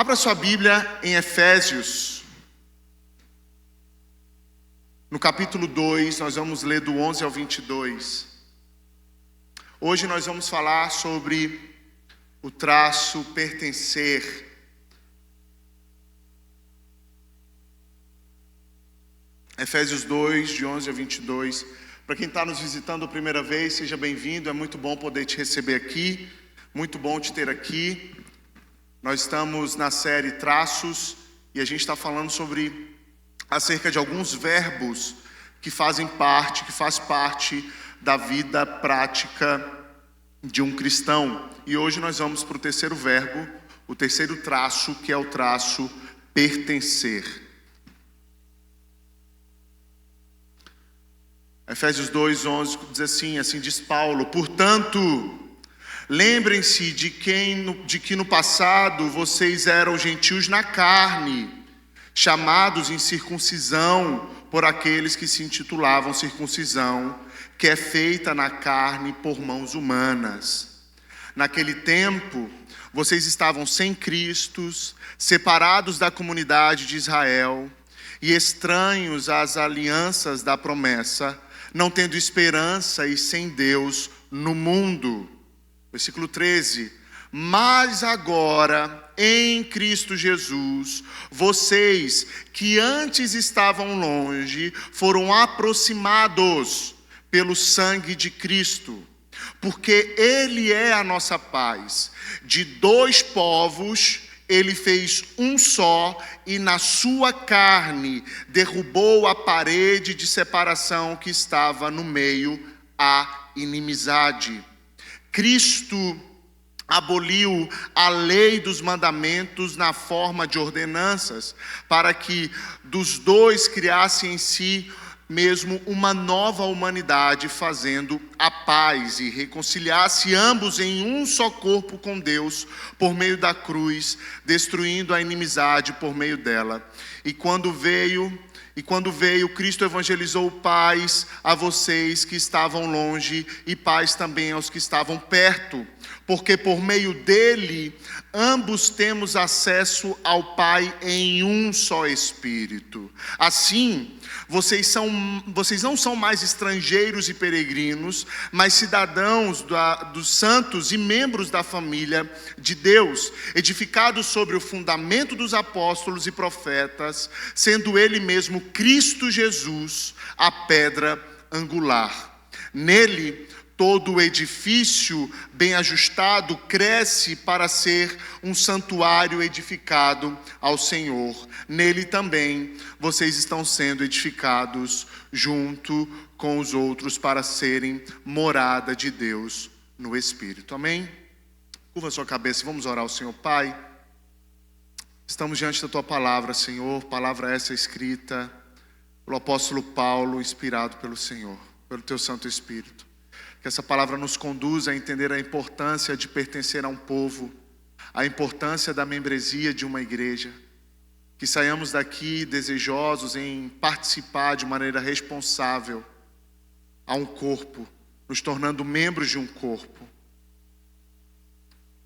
Abra sua Bíblia em Efésios. No capítulo 2, nós vamos ler do 11 ao 22. Hoje nós vamos falar sobre o traço pertencer. Efésios 2, de 11 a 22. Para quem está nos visitando a primeira vez, seja bem-vindo. É muito bom poder te receber aqui. Muito bom te ter aqui. Nós estamos na série Traços e a gente está falando acerca de alguns verbos que faz parte da vida prática de um cristão. E hoje nós vamos para o terceiro verbo, o terceiro traço, que é o traço pertencer. Efésios 2, 11 diz assim diz Paulo: portanto, lembrem-se de que no passado vocês eram gentios na carne, chamados em circuncisão por aqueles que se intitulavam circuncisão, que é feita na carne por mãos humanas. Naquele tempo, vocês estavam sem Cristo, separados da comunidade de Israel e estranhos às alianças da promessa, não tendo esperança e sem Deus no mundo. Versículo 13. Mas agora, em Cristo Jesus, vocês que antes estavam longe, foram aproximados pelo sangue de Cristo, porque Ele é a nossa paz. De dois povos, Ele fez um só, e na sua carne derrubou a parede de separação que estava no meio, a inimizade. Cristo aboliu a lei dos mandamentos na forma de ordenanças, para que dos dois criasse em si mesmo uma nova humanidade, fazendo a paz e reconciliasse ambos em um só corpo com Deus, por meio da cruz, destruindo a inimizade por meio dela. E quando veio, Cristo evangelizou paz a vocês que estavam longe e paz também aos que estavam perto, porque por meio dele ambos temos acesso ao Pai em um só Espírito. Assim, vocês não são mais estrangeiros e peregrinos, mas cidadãos dos santos e membros da família de Deus, edificados sobre o fundamento dos apóstolos e profetas, sendo Ele mesmo Cristo Jesus, a pedra angular. Nele, todo o edifício bem ajustado cresce para ser um santuário edificado ao Senhor. Nele também vocês estão sendo edificados junto com os outros para serem morada de Deus no Espírito. Amém? Curva sua cabeça e vamos orar ao Senhor. Pai, estamos diante da Tua palavra, Senhor, palavra essa escrita pelo apóstolo Paulo, inspirado pelo Senhor, pelo Teu Santo Espírito. Que essa palavra nos conduza a entender a importância de pertencer a um povo, a importância da membresia de uma igreja. Que saiamos daqui desejosos em participar de maneira responsável a um corpo, nos tornando membros de um corpo.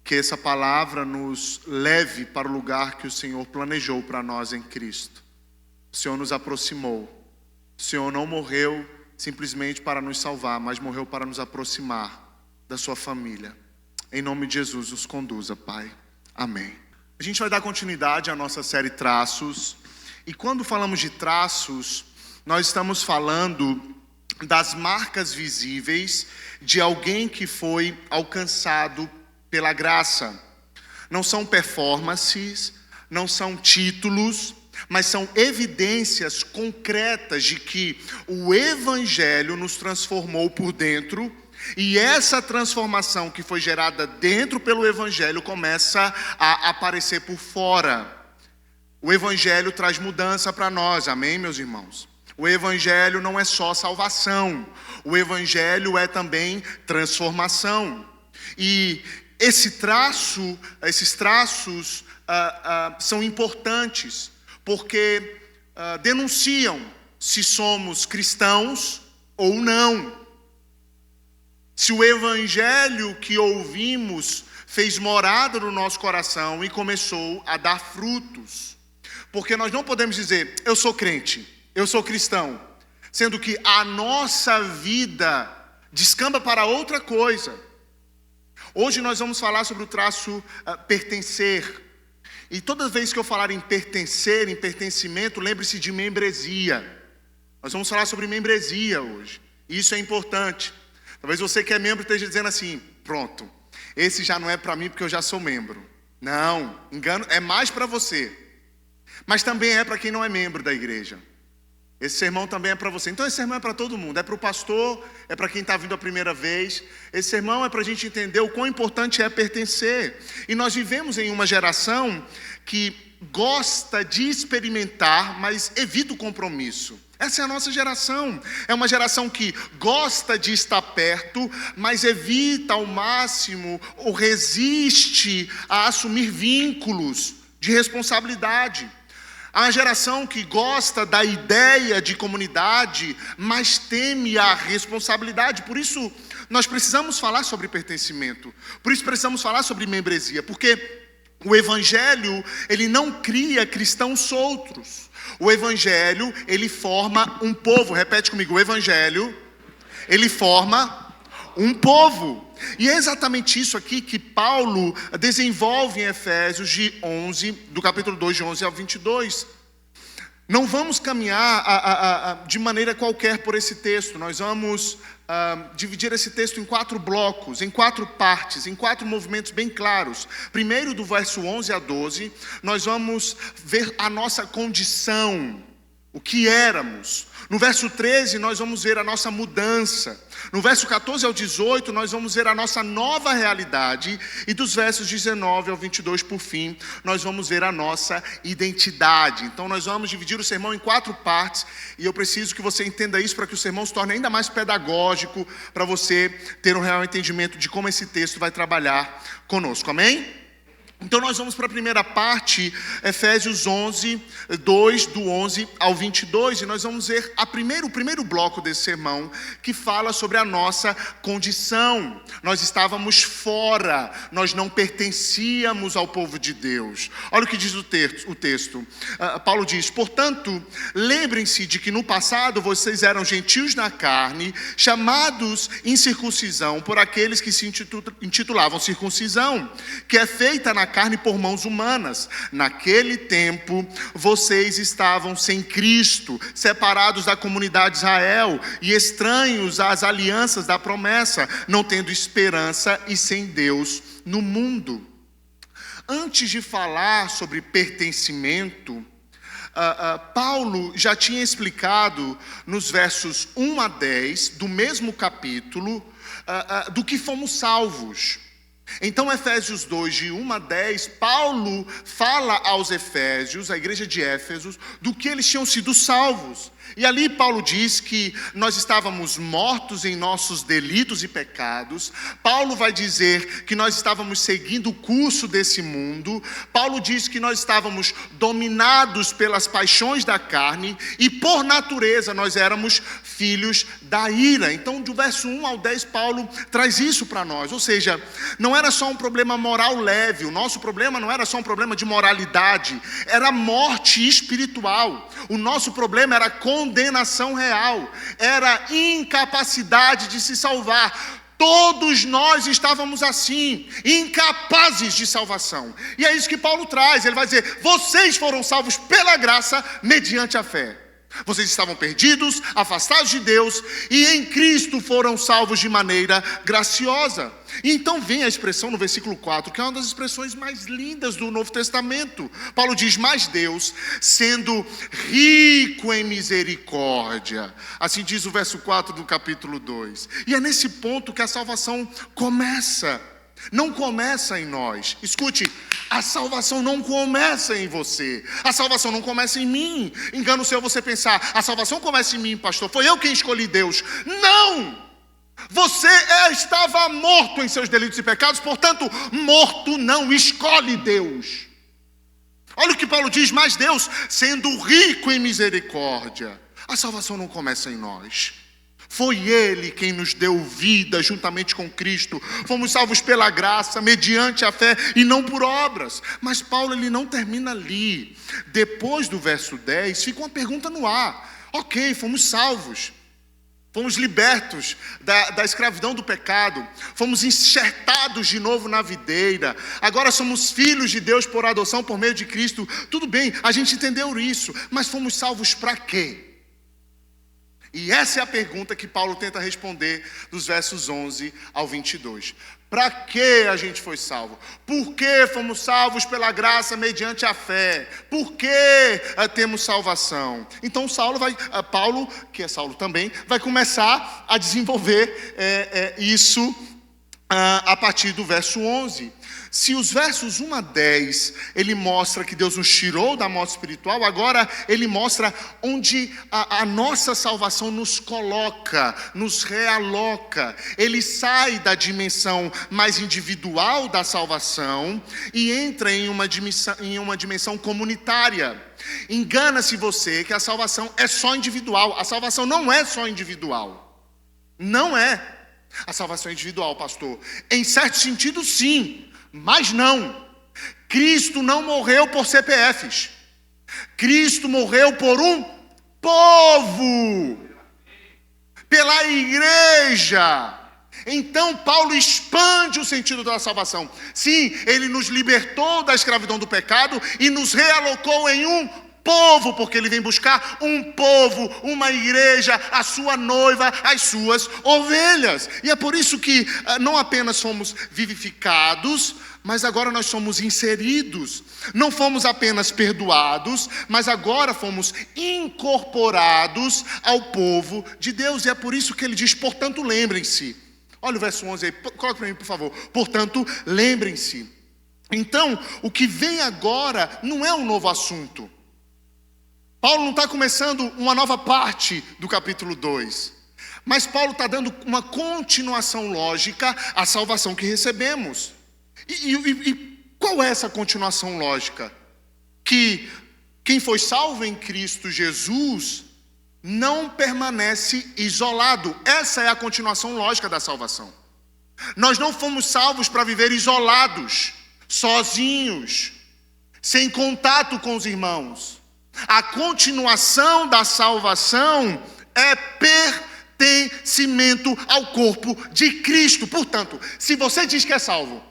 Que essa palavra nos leve para o lugar que o Senhor planejou para nós em Cristo. O Senhor nos aproximou. O Senhor não morreu simplesmente para nos salvar, mas morreu para nos aproximar da sua família. Em nome de Jesus, nos conduza, Pai. Amém. A gente vai dar continuidade à nossa série Traços. E quando falamos de traços, nós estamos falando das marcas visíveis de alguém que foi alcançado pela graça. Não são performances, não são títulos, mas são evidências concretas de que o Evangelho nos transformou por dentro, e essa transformação que foi gerada dentro pelo Evangelho começa a aparecer por fora. O Evangelho traz mudança para nós, amém, meus irmãos? O Evangelho não é só salvação, o Evangelho é também transformação. E esses traços são importantes, porque denunciam se somos cristãos ou não. Se o Evangelho que ouvimos fez morada no nosso coração e começou a dar frutos. Porque nós não podemos dizer, eu sou crente, eu sou cristão, sendo que a nossa vida descamba para outra coisa. Hoje nós vamos falar sobre o traço pertencer. E toda vez que eu falar em pertencer, em pertencimento, lembre-se de membresia. Nós vamos falar sobre membresia hoje. Isso é importante. Talvez você que é membro esteja dizendo assim, pronto, esse já não é para mim porque eu já sou membro. Não, engano, é mais para você. Mas também é para quem não é membro da igreja. Esse sermão também é para você. Então esse sermão é para todo mundo. É para o pastor, é para quem está vindo a primeira vez. Esse sermão é para a gente entender o quão importante é pertencer. E nós vivemos em uma geração que gosta de experimentar, mas evita o compromisso. Essa é a nossa geração. É uma geração que gosta de estar perto, mas evita ao máximo ou resiste a assumir vínculos de responsabilidade. Há uma geração que gosta da ideia de comunidade, mas teme a responsabilidade. Por isso, nós precisamos falar sobre pertencimento. Por isso, precisamos falar sobre membresia. Porque o Evangelho, ele não cria cristãos soltos. O Evangelho, ele forma um povo. Repete comigo, o Evangelho, ele forma um povo. E é exatamente isso aqui que Paulo desenvolve em Efésios do capítulo 2, de 11 ao 22. Não vamos caminhar de maneira qualquer por esse texto. Nós vamos dividir esse texto em 4 blocos, em 4 partes, em 4 movimentos bem claros. Primeiro, do verso 11 a 12, nós vamos ver a nossa condição, o que éramos. No verso 13, nós vamos ver a nossa mudança. No verso 14 ao 18, nós vamos ver a nossa nova realidade. E dos versos 19 ao 22, por fim, nós vamos ver a nossa identidade. Então, nós vamos dividir o sermão em 4 partes. E eu preciso que você entenda isso para que o sermão se torne ainda mais pedagógico, para você ter um real entendimento de como esse texto vai trabalhar conosco. Amém? Então nós vamos para a primeira parte, Efésios 11, 2, do 11 ao 22, e nós vamos ver o primeiro bloco desse sermão, que fala sobre a nossa condição. Nós estávamos fora, nós não pertencíamos ao povo de Deus. Olha o que diz o texto. Paulo diz, portanto, lembrem-se de que no passado vocês eram gentios na carne, chamados incircuncisão por aqueles que se intitulavam circuncisão, que é feita na carne por mãos humanas. Naquele tempo, vocês estavam sem Cristo, separados da comunidade de Israel e estranhos às alianças da promessa, não tendo esperança e sem Deus no mundo. Antes de falar sobre pertencimento, Paulo já tinha explicado nos versos 1 a 10 do mesmo capítulo do que fomos salvos. Então, Efésios 2, de 1 a 10, Paulo fala aos Efésios, à igreja de Éfeso, do que eles tinham sido salvos. E ali Paulo diz que nós estávamos mortos em nossos delitos e pecados. Paulo vai dizer que nós estávamos seguindo o curso desse mundo. Paulo diz que nós estávamos dominados pelas paixões da carne e por natureza nós éramos filhos da ira. Então, do verso 1 ao 10, Paulo traz isso para nós. Ou seja, não era só um problema moral leve. O nosso problema não era só um problema de moralidade. Era morte espiritual. O nosso problema era condenação real, era incapacidade de se salvar. Todos nós estávamos assim, incapazes de salvação. E é isso que Paulo traz. Ele vai dizer, vocês foram salvos pela graça mediante a fé. Vocês estavam perdidos, afastados de Deus, e em Cristo foram salvos de maneira graciosa. E então vem a expressão no versículo 4, que é uma das expressões mais lindas do Novo Testamento. Paulo diz, mas Deus, sendo rico em misericórdia. Assim diz o verso 4 do capítulo 2. E é nesse ponto que a salvação começa. Não começa em nós. Escute, a salvação não começa em você. A salvação não começa em mim. Engano seu você pensar, a salvação começa em mim, pastor. Foi eu quem escolhi Deus. Não! Você estava morto em seus delitos e pecados, portanto, morto não escolhe Deus. Olha o que Paulo diz, mas Deus, sendo rico em misericórdia. A salvação não começa em nós. Foi Ele quem nos deu vida juntamente com Cristo. Fomos salvos pela graça, mediante a fé e não por obras. Mas Paulo ele não termina ali. Depois do verso 10, fica uma pergunta no ar. Ok, fomos salvos. Fomos libertos da escravidão do pecado. Fomos enxertados de novo na videira. Agora somos filhos de Deus por adoção por meio de Cristo. Tudo bem, a gente entendeu isso. Mas fomos salvos para quê? E essa é a pergunta que Paulo tenta responder dos versos 11 ao 22. Para que a gente foi salvo? Por que fomos salvos pela graça mediante a fé? Por que temos salvação? Então Paulo, que é Saulo também, vai começar a desenvolver isso a partir do verso 11. Se os versos 1 a 10, ele mostra que Deus nos tirou da morte espiritual, agora ele mostra onde a nossa salvação nos coloca, nos realoca. Ele sai da dimensão mais individual da salvação e entra em uma dimensão comunitária. Engana-se você que a salvação é só individual. A salvação não é só individual. Não é. A salvação é individual, pastor. Em certo sentido, sim. Mas não, Cristo não morreu por CPFs, Cristo morreu por um povo, pela igreja. Então Paulo expande o sentido da salvação. Sim, ele nos libertou da escravidão do pecado e nos realocou em um povo, porque ele vem buscar um povo, uma igreja, a sua noiva, as suas ovelhas. E é por isso que não apenas fomos vivificados, mas agora nós somos inseridos. Não fomos apenas perdoados, mas agora fomos incorporados ao povo de Deus. E é por isso que ele diz, portanto, lembrem-se. Olha o verso 11 aí, coloca para mim, por favor. Portanto, lembrem-se. Então, o que vem agora não é um novo assunto. Paulo não está começando uma nova parte do capítulo 2. Mas Paulo está dando uma continuação lógica à salvação que recebemos. E qual é essa continuação lógica? Que quem foi salvo em Cristo Jesus não permanece isolado. Essa é a continuação lógica da salvação. Nós não fomos salvos para viver isolados, sozinhos, sem contato com os irmãos. A continuação da salvação é pertencimento ao corpo de Cristo. Portanto, se você diz que é salvo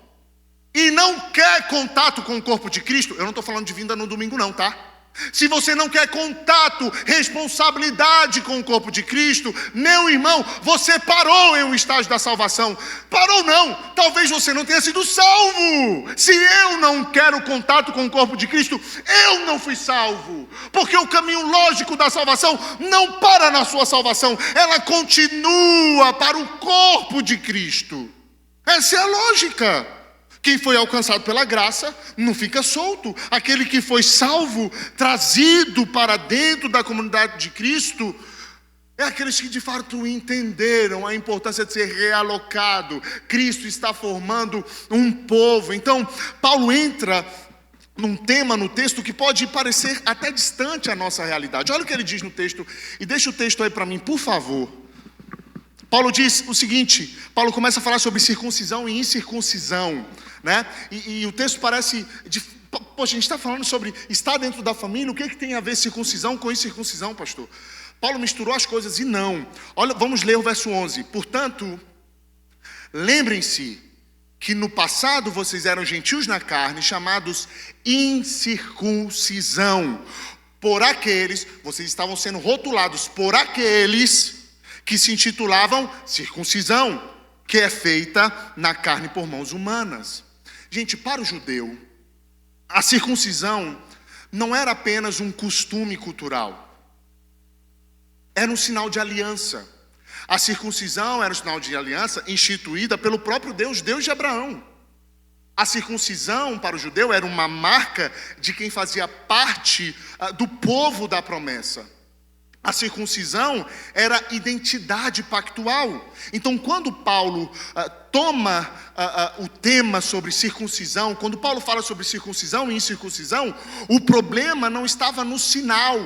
e não quer contato com o corpo de Cristo, eu não estou falando de vinda no domingo não, tá? Se você não quer contato, responsabilidade com o corpo de Cristo, meu irmão, você parou em um estágio da salvação. Parou não, talvez você não tenha sido salvo. Se eu não quero contato com o corpo de Cristo, eu não fui salvo. Porque o caminho lógico da salvação não para na sua salvação, ela continua para o corpo de Cristo. Essa é a lógica. Quem foi alcançado pela graça não fica solto. Aquele que foi salvo, trazido para dentro da comunidade de Cristo, é aqueles que de fato entenderam a importância de ser realocado. Cristo está formando um povo. Então, Paulo entra num tema no texto que pode parecer até distante à nossa realidade. Olha o que ele diz no texto, e deixa o texto aí para mim, por favor. Paulo diz o seguinte, Paulo começa a falar sobre circuncisão e incircuncisão, né? E o texto parece, poxa, a gente está falando sobre estar dentro da família, o que tem a ver circuncisão com incircuncisão, pastor? Paulo misturou as coisas e não. Olha, vamos ler o verso 11. Portanto, lembrem-se que no passado vocês eram gentios na carne, chamados incircuncisão. Por aqueles, vocês estavam sendo rotulados por aqueles que se intitulavam circuncisão, que é feita na carne por mãos humanas. Gente, para o judeu, a circuncisão não era apenas um costume cultural, era um sinal de aliança. A circuncisão era um sinal de aliança instituída pelo próprio Deus, Deus de Abraão. A circuncisão para o judeu era uma marca de quem fazia parte do povo da promessa. A circuncisão era identidade pactual. Então, quando Paulo toma o tema sobre circuncisão, quando Paulo fala sobre circuncisão e incircuncisão, o problema não estava no sinal.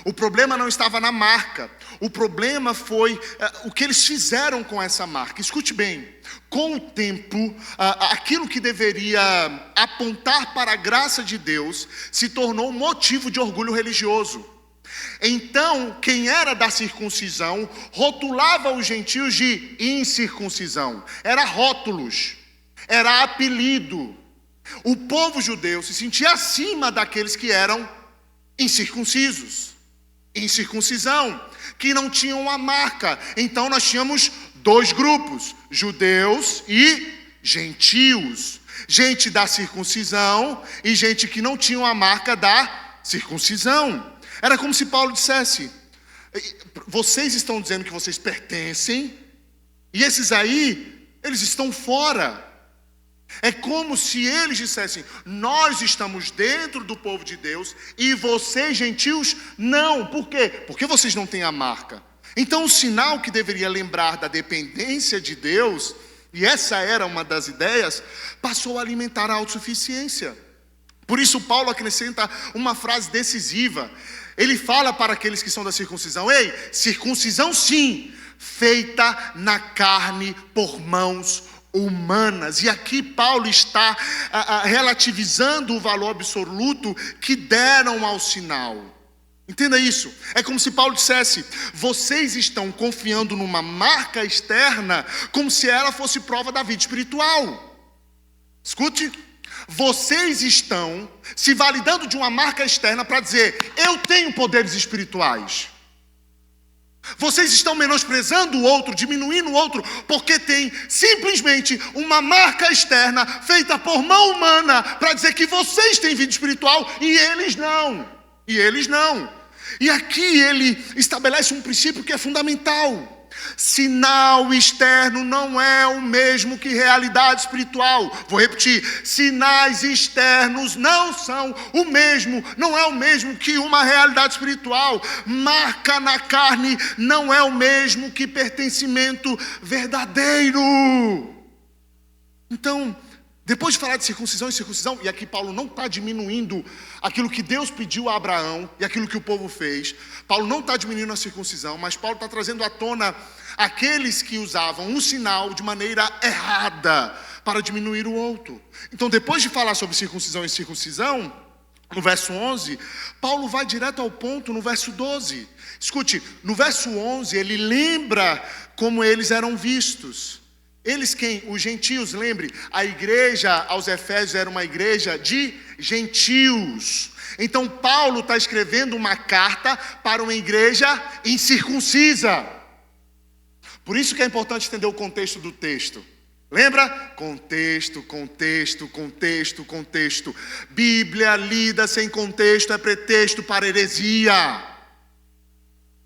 O problema não estava na marca. O problema foi o que eles fizeram com essa marca. Escute bem. Com o tempo, aquilo que deveria apontar para a graça de Deus se tornou motivo de orgulho religioso. Então, quem era da circuncisão rotulava os gentios de incircuncisão. Era rótulos, era apelido. O povo judeu se sentia acima daqueles que eram incircuncisos, incircuncisão, que não tinham a marca. Então nós tínhamos dois grupos, judeus e gentios. Gente da circuncisão e gente que não tinha a marca da circuncisão. Era como se Paulo dissesse: vocês estão dizendo que vocês pertencem, e esses aí, eles estão fora. É como se eles dissessem: nós estamos dentro do povo de Deus e vocês, gentios, não. Por quê? Porque vocês não têm a marca. Então o sinal que deveria lembrar da dependência de Deus, e essa era uma das ideias, passou a alimentar a autossuficiência. Por isso Paulo acrescenta uma frase decisiva. Ele fala para aqueles que são da circuncisão: ei, circuncisão sim, feita na carne por mãos humanas. E aqui Paulo está relativizando o valor absoluto que deram ao sinal. Entenda isso. É como se Paulo dissesse: vocês estão confiando numa marca externa como se ela fosse prova da vida espiritual. Escute. Vocês estão se validando de uma marca externa para dizer: eu tenho poderes espirituais. Vocês estão menosprezando o outro, diminuindo o outro, porque tem simplesmente uma marca externa feita por mão humana para dizer que vocês têm vida espiritual e eles não. E eles não. E aqui ele estabelece um princípio que é fundamental. Sinal externo não é o mesmo que realidade espiritual. Vou repetir: sinais externos não são o mesmo, não é o mesmo que uma realidade espiritual. Marca na carne não é o mesmo que pertencimento verdadeiro. Então, depois de falar de circuncisão e circuncisão, e aqui Paulo não está diminuindo aquilo que Deus pediu a Abraão e aquilo que o povo fez. Paulo não está diminuindo a circuncisão, mas Paulo está trazendo à tona aqueles que usavam um sinal de maneira errada para diminuir o outro. Então, depois de falar sobre circuncisão e circuncisão, no verso 11, Paulo vai direto ao ponto no verso 12. Escute, no verso 11 ele lembra como eles eram vistos. Eles quem? Os gentios. Lembre, a igreja aos Efésios era uma igreja de gentios. Então Paulo está escrevendo uma carta para uma igreja incircuncisa. Por isso que é importante entender o contexto do texto. Lembra? Contexto, contexto, contexto, contexto. Bíblia lida sem contexto é pretexto para heresia.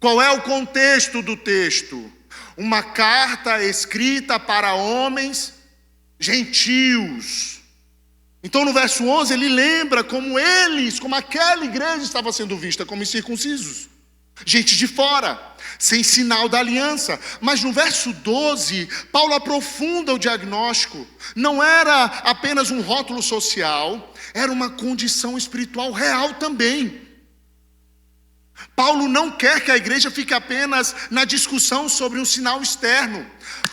Qual é o contexto do texto? Uma carta escrita para homens gentios. Então no verso 11 ele lembra como aquela igreja estava sendo vista como incircuncisos. Gente de fora, sem sinal da aliança. Mas no verso 12, Paulo aprofunda o diagnóstico. Não era apenas um rótulo social, era uma condição espiritual real também. Paulo não quer que a igreja fique apenas na discussão sobre um sinal externo.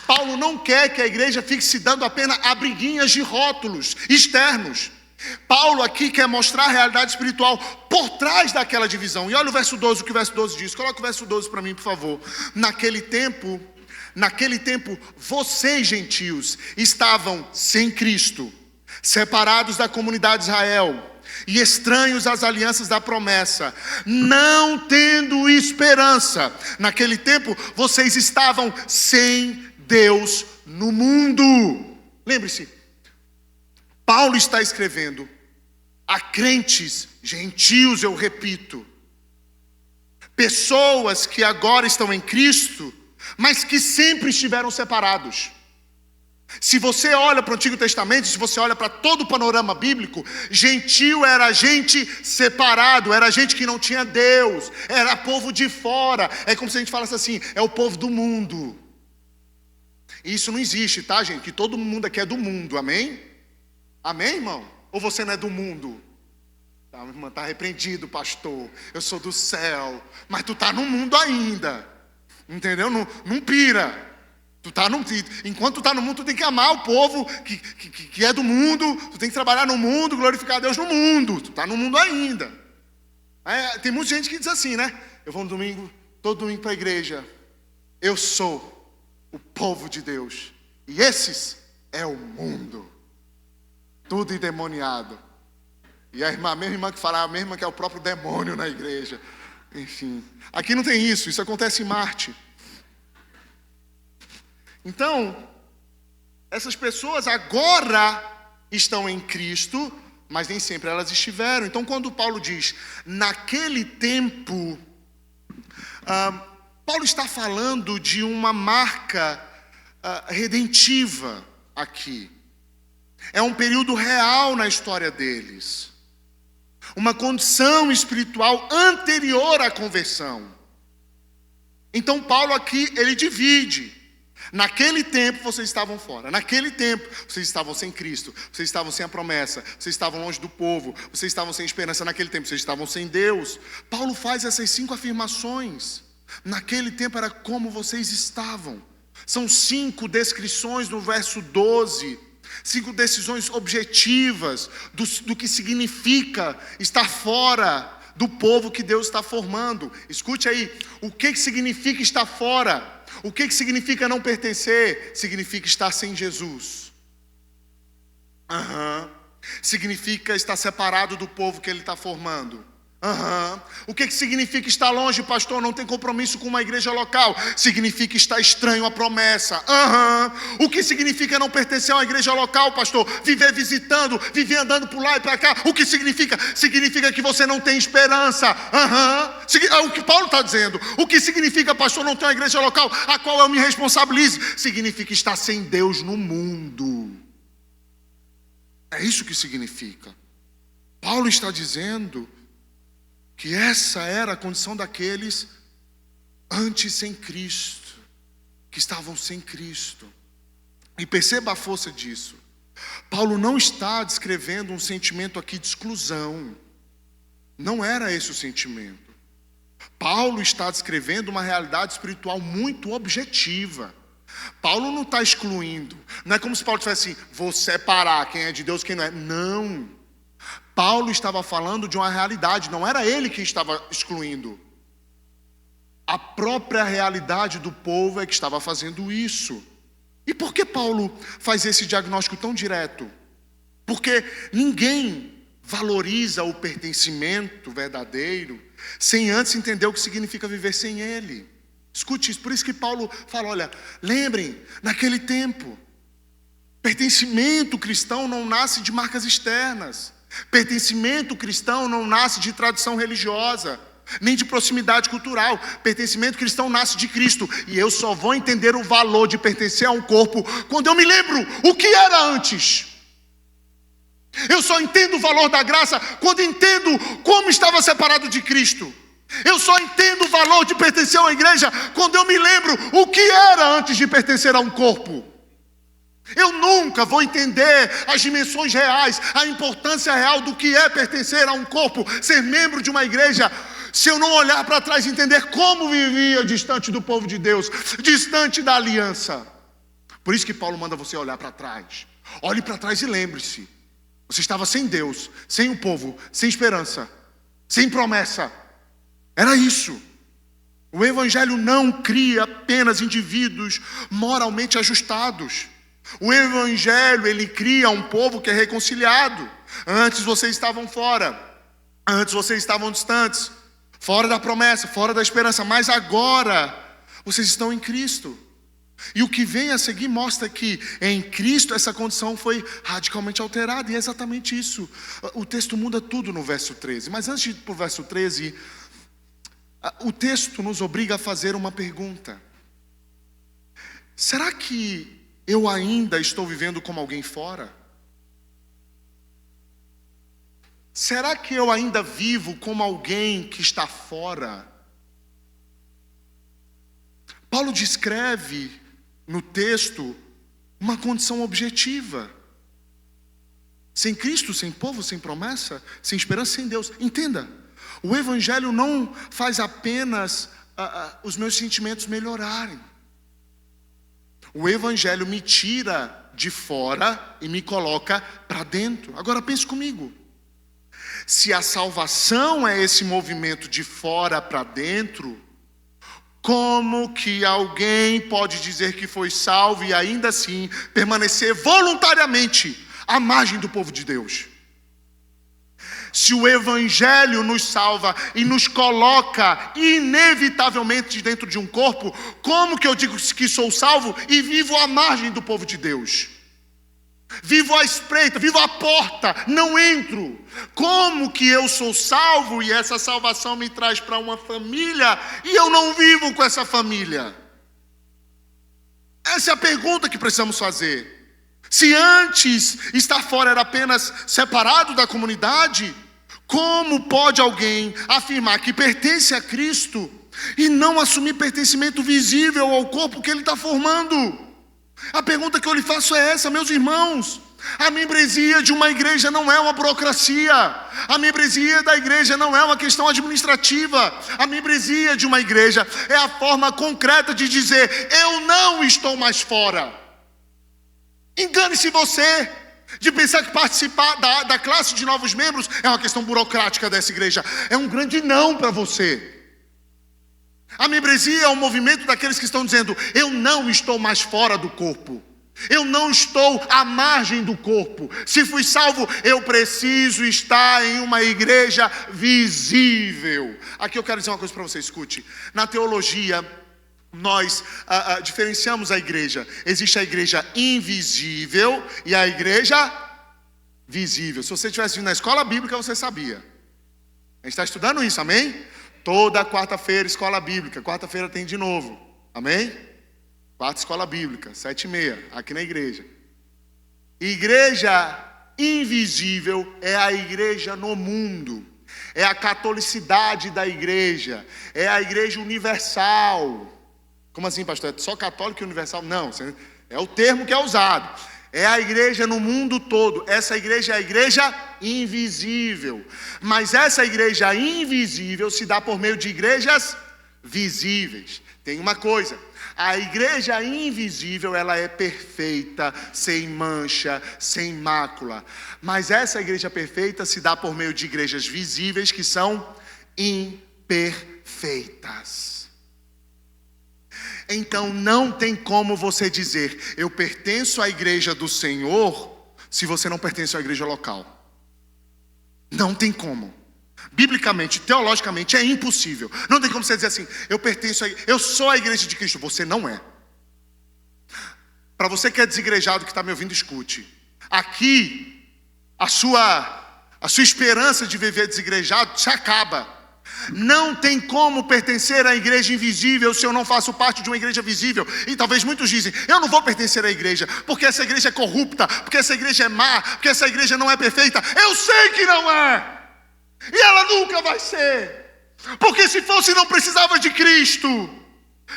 Paulo não quer que a igreja fique se dando apenas a briguinhas de rótulos externos. Paulo aqui quer mostrar a realidade espiritual por trás daquela divisão. E olha o verso 12, o que o verso 12 diz. Coloca o verso 12 para mim, por favor. Naquele tempo, vocês, gentios, estavam sem Cristo, separados da comunidade de Israel e estranhos às alianças da promessa, não tendo esperança. Naquele tempo, vocês estavam sem Deus no mundo. Lembre-se, Paulo está escrevendo a crentes gentios, eu repito, pessoas que agora estão em Cristo, mas que sempre estiveram separados. Se você olha para o Antigo Testamento, se você olha para todo o panorama bíblico, gentio era gente separado, era gente que não tinha Deus, era povo de fora. É como se a gente falasse assim: é o povo do mundo. E isso não existe, tá, gente? Que todo mundo aqui é do mundo, amém? Amém, irmão? Ou você não é do mundo? Tá, minha irmã, tá repreendido, pastor. Eu sou do céu. Mas tu tá no mundo ainda. Entendeu? Não pira. Enquanto tu tá no mundo, tu tem que amar o povo que é do mundo. Tu tem que trabalhar no mundo, glorificar a Deus no mundo. Tu tá no mundo ainda. Tem muita gente que diz assim, né? Eu vou no domingo, todo domingo para a igreja. Eu sou o povo de Deus. E esses é o mundo. Tudo endemoniado. E a mesma irmã que fala, a mesma que é o próprio demônio na igreja. Enfim, aqui não tem isso acontece em Marte. Então, essas pessoas agora estão em Cristo, mas nem sempre elas estiveram. Então, quando Paulo diz, naquele tempo, Paulo está falando de uma marca redentiva aqui. É um período real na história deles. Uma condição espiritual anterior à conversão. Então Paulo aqui, ele divide. Naquele tempo vocês estavam fora. Naquele tempo vocês estavam sem Cristo. Vocês estavam sem a promessa. Vocês estavam longe do povo. Vocês estavam sem esperança. Naquele tempo vocês estavam sem Deus. Paulo faz essas 5 afirmações. Naquele tempo era como vocês estavam. São 5 descrições no verso 12. 5 decisões objetivas do que significa estar fora do povo que Deus está formando. Escute aí, o que significa estar fora? O que significa não pertencer? Significa estar sem Jesus. Significa estar separado do povo que Ele está formando. O que significa estar longe, pastor? Não tem compromisso com uma igreja local. Significa estar estranho à promessa. O que significa não pertencer a uma igreja local, pastor? Viver visitando, viver andando por lá e para cá. O que significa? Significa que você não tem esperança. É o que Paulo está dizendo. O que significa, pastor, não ter uma igreja local a qual eu me responsabilize? Significa estar sem Deus no mundo. É isso que significa. Paulo está dizendo que essa era a condição daqueles antes sem Cristo, que estavam sem Cristo. E perceba a força disso. Paulo não está descrevendo um sentimento aqui de exclusão. Não era esse o sentimento. Paulo está descrevendo uma realidade espiritual muito objetiva. Paulo não está excluindo. Não é como se Paulo tivesse assim, vou separar quem é de Deus e quem não é. Não. Paulo estava falando de uma realidade, não era ele que estava excluindo. A própria realidade do povo é que estava fazendo isso. E por que Paulo faz esse diagnóstico tão direto? Porque ninguém valoriza o pertencimento verdadeiro sem antes entender o que significa viver sem ele. Escute isso, por isso que Paulo fala, olha, lembrem, naquele tempo, pertencimento cristão não nasce de marcas externas. Pertencimento cristão não nasce de tradição religiosa, nem de proximidade cultural. Pertencimento cristão nasce de Cristo. E eu só vou entender o valor de pertencer a um corpo quando eu me lembro o que era antes. Eu só entendo o valor da graça quando entendo como estava separado de Cristo. Eu só entendo o valor de pertencer a uma igreja quando eu me lembro o que era antes de pertencer a um corpo. Eu nunca vou entender as dimensões reais, a importância real do que é pertencer a um corpo, ser membro de uma igreja, se eu não olhar para trás e entender como vivia distante do povo de Deus, distante da aliança. Por isso que Paulo manda você olhar para trás. Olhe para trás e lembre-se. Você estava sem Deus, sem o povo, sem esperança, sem promessa. Era isso. O evangelho não cria apenas indivíduos moralmente ajustados. O evangelho, ele cria um povo que é reconciliado. Antes vocês estavam fora. Antes vocês estavam distantes. Fora da promessa, fora da esperança. Mas agora vocês estão em Cristo. E o que vem a seguir mostra que em Cristo essa condição foi radicalmente alterada. E é exatamente isso. O texto muda tudo no verso 13. Mas antes de ir para o verso 13, o texto nos obriga a fazer uma pergunta. Será que eu ainda estou vivendo como alguém fora? Será que eu ainda vivo como alguém que está fora? Paulo descreve no texto uma condição objetiva. Sem Cristo, sem povo, sem promessa, sem esperança, sem Deus. Entenda, o Evangelho não faz apenas os meus sentimentos melhorarem. O Evangelho me tira de fora e me coloca para dentro. Agora pense comigo. Se a salvação é esse movimento de fora para dentro, como que alguém pode dizer que foi salvo e ainda assim permanecer voluntariamente à margem do povo de Deus? Se o Evangelho nos salva e nos coloca inevitavelmente dentro de um corpo, como que eu digo que sou salvo e vivo à margem do povo de Deus? Vivo à espreita, vivo à porta, não entro. Como que eu sou salvo e essa salvação me traz para uma família e eu não vivo com essa família? Essa é a pergunta que precisamos fazer. Se antes estar fora era apenas separado da comunidade, como pode alguém afirmar que pertence a Cristo e não assumir pertencimento visível ao corpo que Ele está formando? A pergunta que eu lhe faço é essa, meus irmãos. A membresia de uma igreja não é uma burocracia. A membresia da igreja não é uma questão administrativa. A membresia de uma igreja é a forma concreta de dizer: eu não estou mais fora. Engane-se você de pensar que participar da classe de novos membros é uma questão burocrática dessa igreja. É um grande não para você. A membresia é um movimento daqueles que estão dizendo: eu não estou mais fora do corpo. Eu não estou à margem do corpo. Se fui salvo, eu preciso estar em uma igreja visível. Aqui eu quero dizer uma coisa para você, escute. Na teologia, nós diferenciamos a igreja. Existe a igreja invisível e a igreja visível. Se você tivesse vindo na escola bíblica, você sabia. A gente está estudando isso, amém? Toda quarta-feira, escola bíblica. Quarta-feira tem de novo, amém? Quarta escola bíblica, 7h30, aqui na igreja. Igreja invisível é a igreja no mundo. É a catolicidade da igreja. É a igreja universal. Como assim, pastor? É só católico e universal? Não, é o termo que é usado. É a igreja no mundo todo. Essa igreja é a igreja invisível. Mas essa igreja invisível se dá por meio de igrejas visíveis. Tem uma coisa: a igreja invisível, ela é perfeita, sem mancha, sem mácula. Mas essa igreja perfeita se dá por meio de igrejas visíveis que são imperfeitas. Então não tem como você dizer: eu pertenço à igreja do Senhor, se você não pertence à igreja local. Não tem como. Biblicamente, teologicamente, é impossível. Não tem como você dizer assim: eu sou a igreja de Cristo. Você não é. Para você que é desigrejado, que está me ouvindo, escute. Aqui, a sua esperança de viver desigrejado se acaba. Não tem como pertencer à igreja invisível se eu não faço parte de uma igreja visível. E talvez muitos dizem: eu não vou pertencer à igreja, porque essa igreja é corrupta, porque essa igreja é má, porque essa igreja não é perfeita. Eu sei que não é. E ela nunca vai ser. Porque se fosse, não precisava de Cristo.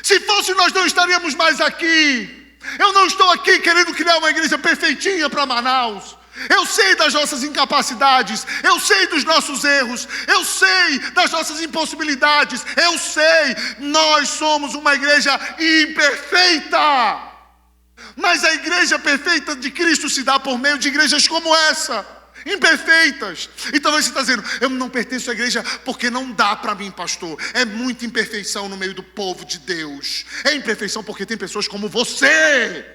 Se fosse, nós não estaríamos mais aqui. Eu não estou aqui querendo criar uma igreja perfeitinha para Manaus. Eu sei das nossas incapacidades, eu sei dos nossos erros, eu sei das nossas impossibilidades, eu sei, nós somos uma igreja imperfeita. Mas a igreja perfeita de Cristo se dá por meio de igrejas como essa, imperfeitas. E talvez você está dizendo: eu não pertenço à igreja porque não dá para mim, pastor. É muita imperfeição no meio do povo de Deus. É imperfeição porque tem pessoas como você.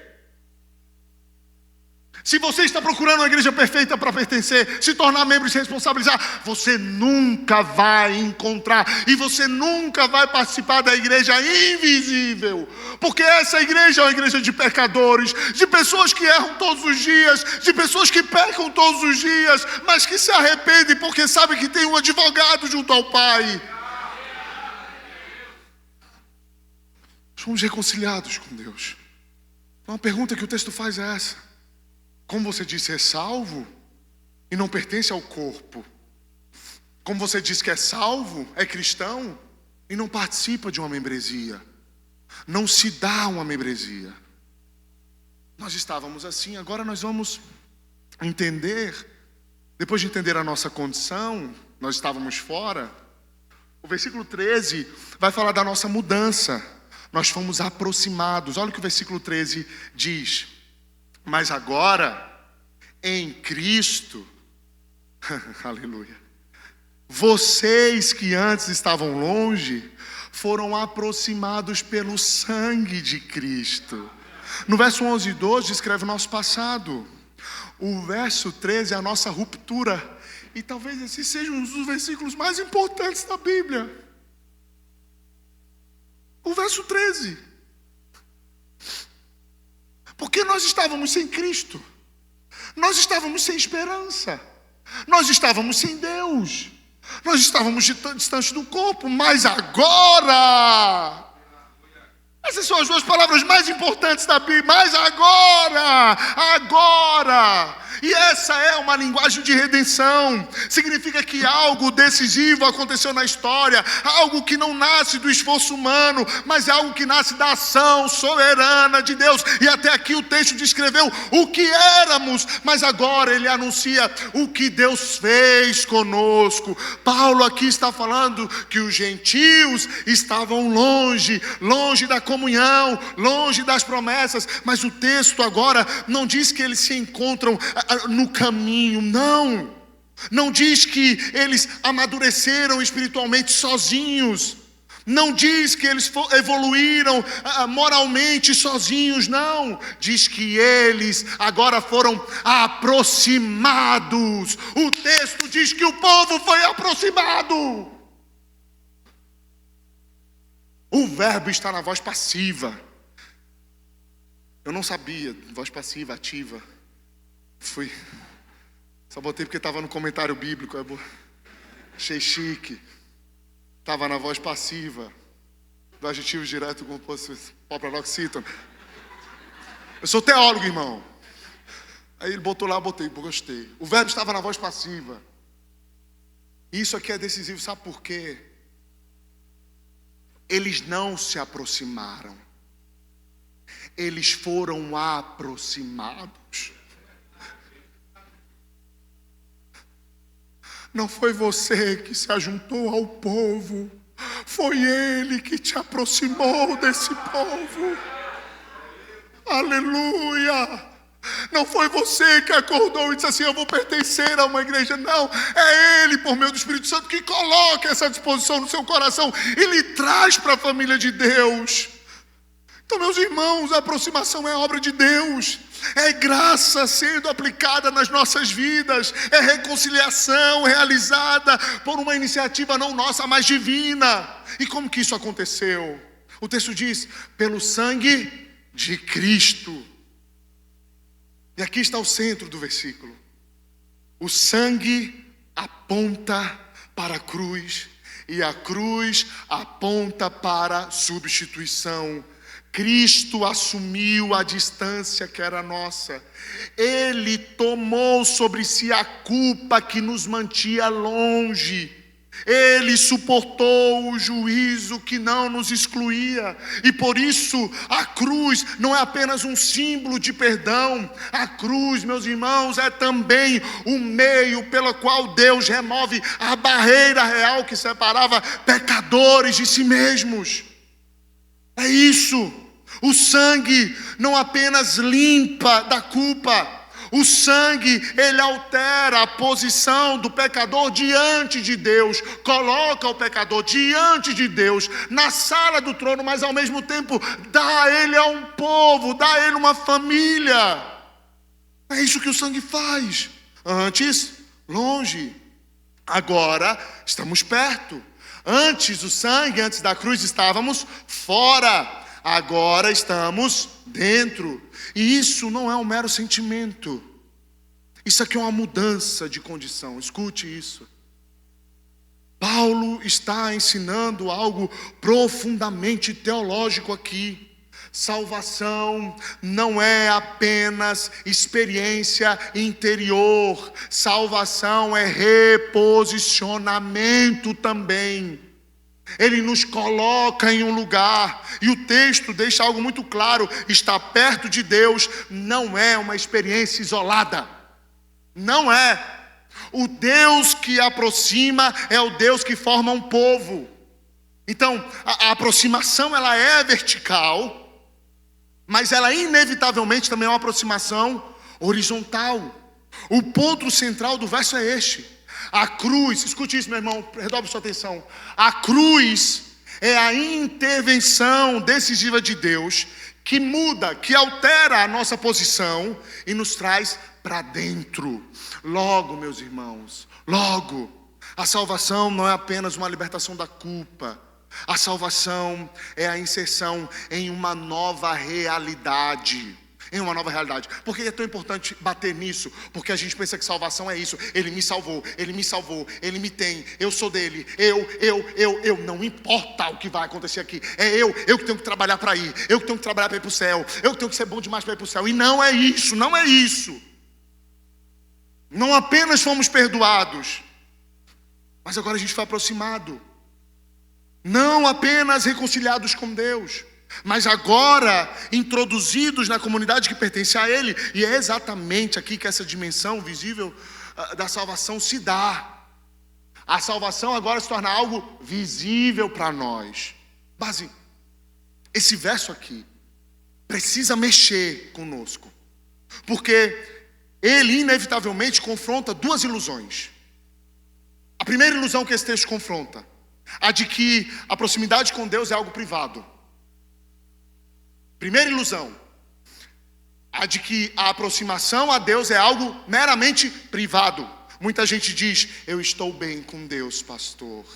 Se você está procurando uma igreja perfeita para pertencer, se tornar membro e se responsabilizar, você nunca vai encontrar. E você nunca vai participar da igreja invisível. Porque essa igreja é uma igreja de pecadores, de pessoas que erram todos os dias, de pessoas que pecam todos os dias, mas que se arrependem porque sabem que tem um advogado junto ao Pai. Somos reconciliados com Deus. Então a pergunta que o texto faz é essa: como você disse, é salvo e não pertence ao corpo? Como você diz que é salvo, é cristão e não participa de uma membresia? Não se dá uma membresia. Nós estávamos assim, agora nós vamos entender Depois de entender a nossa condição, nós estávamos fora. O versículo 13 vai falar da nossa mudança. Nós fomos aproximados. Olha o que o versículo 13 diz. Mas agora, em Cristo, aleluia, vocês que antes estavam longe, foram aproximados pelo sangue de Cristo. No verso 11 e 12 descreve o nosso passado. O verso 13 é a nossa ruptura. E talvez esse seja um dos versículos mais importantes da Bíblia. O verso 13. Porque nós estávamos sem Cristo. Nós estávamos sem esperança. Nós estávamos sem Deus. Nós estávamos distantes do corpo. Mas agora... essas são as duas palavras mais importantes da Bíblia. Mas agora, agora. E essa é uma linguagem de redenção. Significa que algo decisivo aconteceu na história. Algo que não nasce do esforço humano, mas é algo que nasce da ação soberana de Deus. E até aqui o texto descreveu o que éramos, mas agora ele anuncia o que Deus fez conosco. Paulo aqui está falando que os gentios estavam longe da comunhão, longe das promessas. Mas o texto agora não diz que eles se encontram no caminho, não diz que eles amadureceram espiritualmente sozinhos, não diz que eles evoluíram moralmente sozinhos, não, diz que eles agora foram aproximados. O texto diz que o povo foi aproximado. O verbo está na voz passiva. Eu não sabia, voz passiva, ativa. Só botei porque estava no comentário bíblico. Achei chique. Estava na voz passiva. Do adjetivo direto com o paroxítono. Eu sou teólogo, irmão. Aí ele botou lá, eu botei, gostei. O verbo estava na voz passiva. Isso aqui é decisivo, sabe por quê? Eles não se aproximaram. Eles foram aproximados. Não foi você que se ajuntou ao povo, foi Ele que te aproximou desse povo. Aleluia! Não foi você que acordou e disse assim: eu vou pertencer a uma igreja. Não, é Ele, por meio do Espírito Santo, que coloca essa disposição no seu coração e lhe traz para a família de Deus. Então, meus irmãos, a aproximação é obra de Deus. É graça sendo aplicada nas nossas vidas. É reconciliação realizada por uma iniciativa não nossa, mas divina. E como que isso aconteceu? O texto diz: pelo sangue de Cristo. E aqui está o centro do versículo. O sangue aponta para a cruz, e a cruz aponta para a substituição. Cristo assumiu a distância que era nossa. Ele tomou sobre si a culpa que nos mantinha longe. Ele suportou o juízo que não nos excluía. E por isso a cruz não é apenas um símbolo de perdão. A cruz, meus irmãos, é também o meio pelo qual Deus remove a barreira real que separava pecadores de si mesmos. É isso. O sangue não apenas limpa da culpa. O sangue, ele altera a posição do pecador diante de Deus. Coloca o pecador diante de Deus, na sala do trono, mas ao mesmo tempo dá a ele a um povo, dá a ele uma família. É isso que o sangue faz. Antes, longe. Agora, estamos perto. Antes, o sangue, antes da cruz, estávamos fora. Agora estamos dentro. E isso não é um mero sentimento. Isso aqui é uma mudança de condição. Escute isso. Paulo está ensinando algo profundamente teológico aqui. Salvação não é apenas experiência interior. Salvação é reposicionamento também. Ele nos coloca em um lugar, e o texto deixa algo muito claro: estar perto de Deus não é uma experiência isolada, não é. O Deus que aproxima é o Deus que forma um povo. Então, a aproximação ela é vertical, mas ela inevitavelmente também é uma aproximação horizontal. O ponto central do verso é este. A cruz, escute isso, meu irmão, redobre sua atenção. A cruz é a intervenção decisiva de Deus que muda, que altera a nossa posição e nos traz para dentro. Logo, meus irmãos, logo, a salvação não é apenas uma libertação da culpa. A salvação é a inserção em uma nova realidade. Em uma nova realidade. Por que é tão importante bater nisso? Porque a gente pensa que salvação é isso. Ele me salvou, ele me tem, eu sou dele, eu. Não importa o que vai acontecer aqui. É eu que tenho que trabalhar para ir. Eu que tenho que trabalhar para ir para o céu. Eu que tenho que ser bom demais para ir para o céu. E não é isso, não é isso. Não apenas fomos perdoados, mas agora a gente foi aproximado. Não apenas reconciliados com Deus, mas agora introduzidos na comunidade que pertence a Ele. E é exatamente aqui que essa dimensão visível da salvação se dá. A salvação agora se torna algo visível para nós. Base, esse verso aqui precisa mexer conosco, porque ele inevitavelmente confronta duas ilusões. A primeira ilusão que esse texto confronta, a de que a proximidade com Deus é algo privado. Primeira ilusão, a de que a aproximação a Deus é algo meramente privado. Muita gente diz, eu estou bem com Deus, pastor.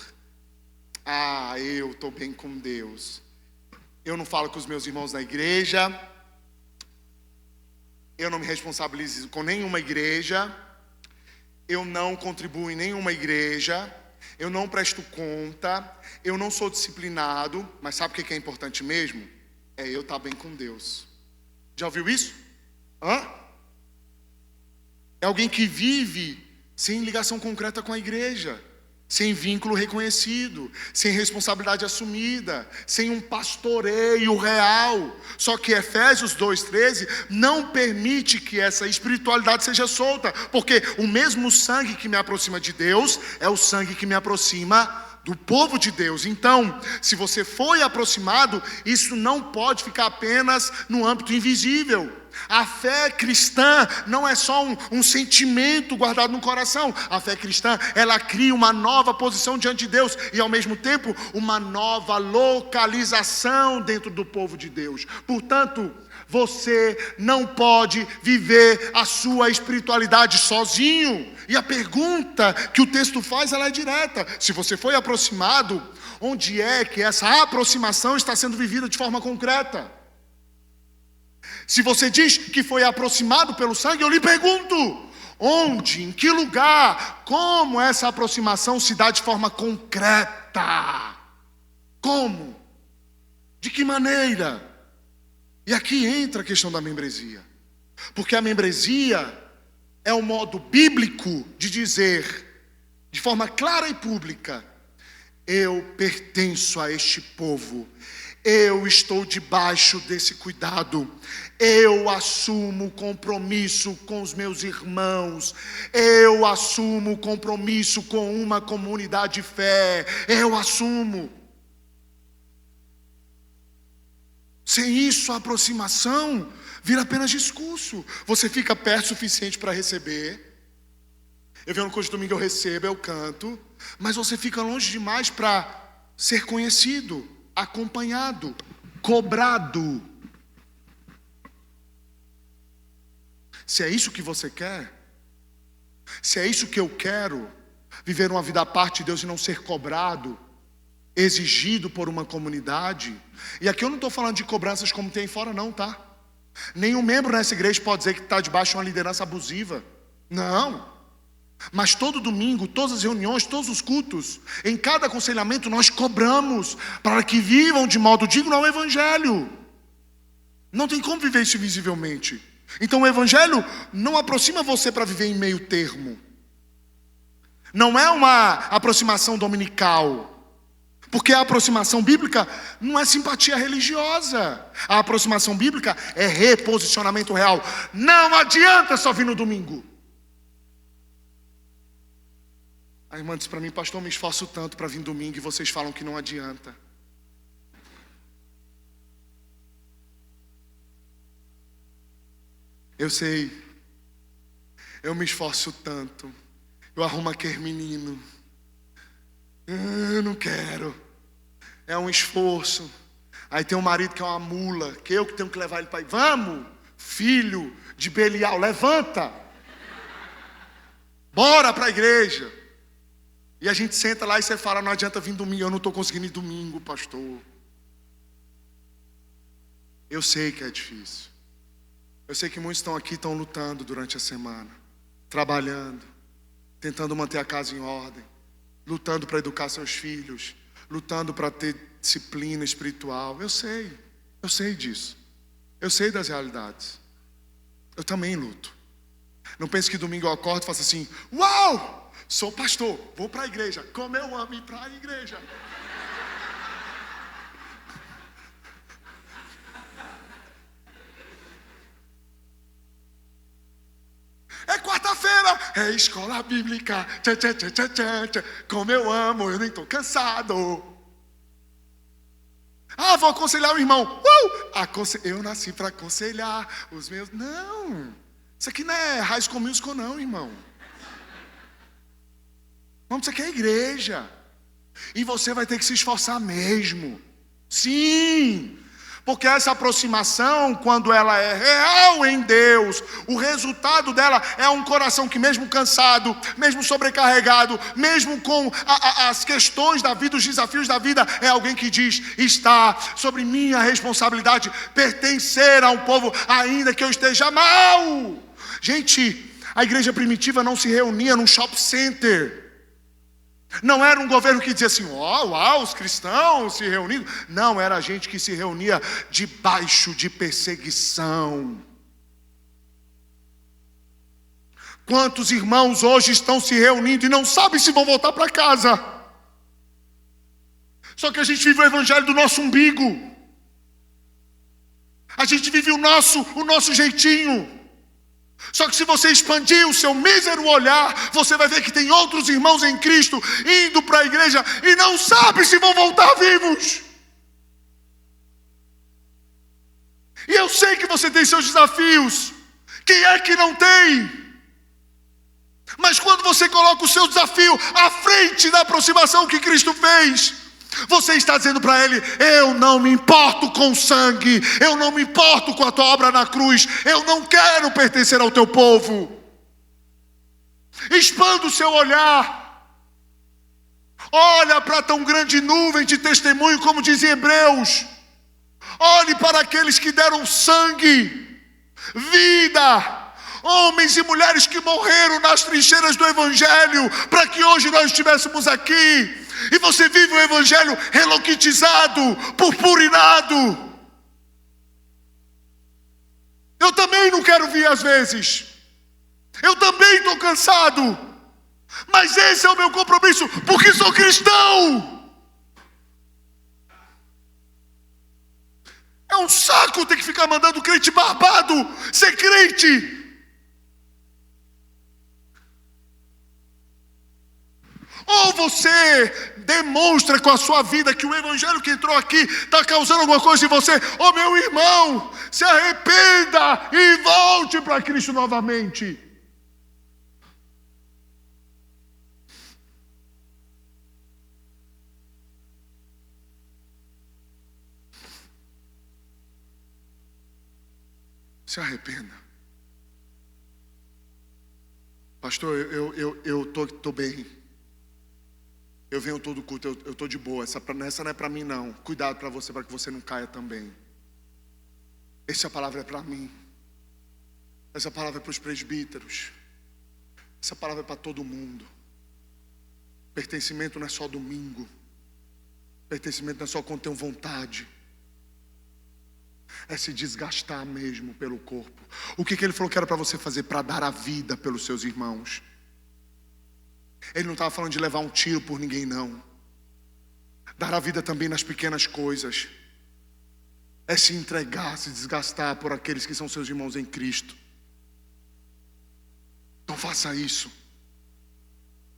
Eu estou bem com Deus. Eu não falo com os meus irmãos na igreja. Eu não me responsabilizo com nenhuma igreja. Eu não contribuo em nenhuma igreja. Eu não presto conta. Eu não sou disciplinado. Mas sabe o que é importante mesmo? É eu estar bem com Deus. Já ouviu isso? É alguém que vive sem ligação concreta com a igreja, sem vínculo reconhecido, sem responsabilidade assumida, sem um pastoreio real. Só que Efésios 2:13 não permite que essa espiritualidade seja solta, porque o mesmo sangue que me aproxima de Deus é o sangue que me aproxima do povo de Deus. Então, se você foi aproximado, isso não pode ficar apenas no âmbito invisível. A fé cristã não é só um sentimento guardado no coração. A fé cristã, ela cria uma nova posição diante de Deus e, ao mesmo tempo, uma nova localização dentro do povo de Deus. Portanto, você não pode viver a sua espiritualidade sozinho. E a pergunta que o texto faz, ela é direta. Se você foi aproximado, onde é que essa aproximação está sendo vivida de forma concreta? Se você diz que foi aproximado pelo sangue, eu lhe pergunto, onde, em que lugar, como essa aproximação se dá de forma concreta? Como? De que maneira? E aqui entra a questão da membresia. Porque a membresia é o modo bíblico de dizer, de forma clara e pública, eu pertenço a este povo, eu estou debaixo desse cuidado, eu assumo compromisso com os meus irmãos, eu assumo compromisso com uma comunidade de fé, eu assumo. Sem isso, a aproximação vira apenas discurso. Você fica perto o suficiente para receber. Eu venho no culto de domingo, eu recebo, eu canto. Mas você fica longe demais para ser conhecido, acompanhado, cobrado. Se é isso que você quer, se é isso que eu quero, viver uma vida à parte de Deus e não ser cobrado, exigido por uma comunidade. E aqui eu não estou falando de cobranças como tem aí fora não, tá? Nenhum membro nessa igreja pode dizer que está debaixo de uma liderança abusiva. Não. Mas todo domingo, todas as reuniões, todos os cultos, em cada aconselhamento nós cobramos para que vivam de modo digno ao Evangelho. Não tem como viver isso visivelmente. Então o Evangelho não aproxima você para viver em meio termo. Não é uma aproximação dominical. Porque a aproximação bíblica não é simpatia religiosa. A aproximação bíblica é reposicionamento real. Não adianta só vir no domingo. A irmã disse para mim: pastor, eu me esforço tanto para vir domingo e vocês falam que não adianta. Eu sei, eu me esforço tanto, eu arrumo aquele menino, eu não quero, é um esforço. Aí tem um marido que é uma mula, que eu que tenho que levar ele para ir. Vamos, filho de Belial, levanta, bora para a igreja. E a gente senta lá e você fala: não adianta vir domingo, eu não estou conseguindo ir domingo, pastor. Eu sei que é difícil. Eu sei que muitos estão aqui, estão lutando durante a semana, trabalhando, tentando manter a casa em ordem, lutando para educar seus filhos, lutando para ter disciplina espiritual. Eu sei disso. Eu sei das realidades. Eu também luto. Não pense que domingo eu acordo e faço assim: uau, sou pastor, vou para a igreja. Como eu amo ir para a igreja. É quarta-feira, é escola bíblica. Tchá, tchá, tchá, tchá, tchá, tchá. Como eu amo, eu nem estou cansado. Ah, vou aconselhar o irmão. Eu nasci para aconselhar os meus. Não, isso aqui não é High School Musical não, irmão. Vamos, isso aqui é igreja. E você vai ter que se esforçar mesmo. Sim. Porque essa aproximação, quando ela é real em Deus, o resultado dela é um coração que, mesmo cansado, mesmo sobrecarregado, mesmo com as questões da vida, os desafios da vida, é alguém que diz: está sobre minha responsabilidade pertencer a um povo, ainda que eu esteja mal. Gente, a igreja primitiva não se reunia num shopping center. Não era um governo que dizia assim: uau, os cristãos se reunindo. Não, era gente que se reunia debaixo de perseguição. Quantos irmãos hoje estão se reunindo e não sabem se vão voltar para casa? Só que a gente vive o evangelho do nosso umbigo. A gente vive o nosso jeitinho. Só que se você expandir o seu mísero olhar, você vai ver que tem outros irmãos em Cristo indo para a igreja e não sabe se vão voltar vivos. E eu sei que você tem seus desafios. Quem é que não tem? Mas quando você coloca o seu desafio à frente da aproximação que Cristo fez, você está dizendo para Ele: eu não me importo com sangue, eu não me importo com a tua obra na cruz, eu não quero pertencer ao teu povo. Expanda o seu olhar, olha para tão grande nuvem de testemunho, como diz em Hebreus. Olhe para aqueles que deram sangue, vida, homens e mulheres que morreram nas trincheiras do evangelho, para que hoje nós estivéssemos aqui. E você vive o evangelho reloquitizado, purpurinado. Eu também não quero vir às vezes. Eu também estou cansado. Mas esse é o meu compromisso, porque sou cristão. É um saco ter que ficar mandando crente barbado ser crente. Ou você demonstra com a sua vida que o evangelho que entrou aqui está causando alguma coisa em você. Ô meu irmão, se arrependa e volte para Cristo novamente. Se arrependa. Pastor, eu tô bem. Eu venho todo culto, eu estou de boa. Essa não é para mim não. Cuidado para você, para que você não caia também. Essa palavra é para mim. Essa palavra é para os presbíteros. Essa palavra é para todo mundo. Pertencimento não é só domingo. Pertencimento não é só quando tem vontade. É se desgastar mesmo pelo corpo. O que ele falou que era para você fazer? Para dar a vida pelos seus irmãos. Ele não estava falando de levar um tiro por ninguém, não. Dar a vida também nas pequenas coisas. É se entregar, se desgastar por aqueles que são seus irmãos em Cristo. Então faça isso.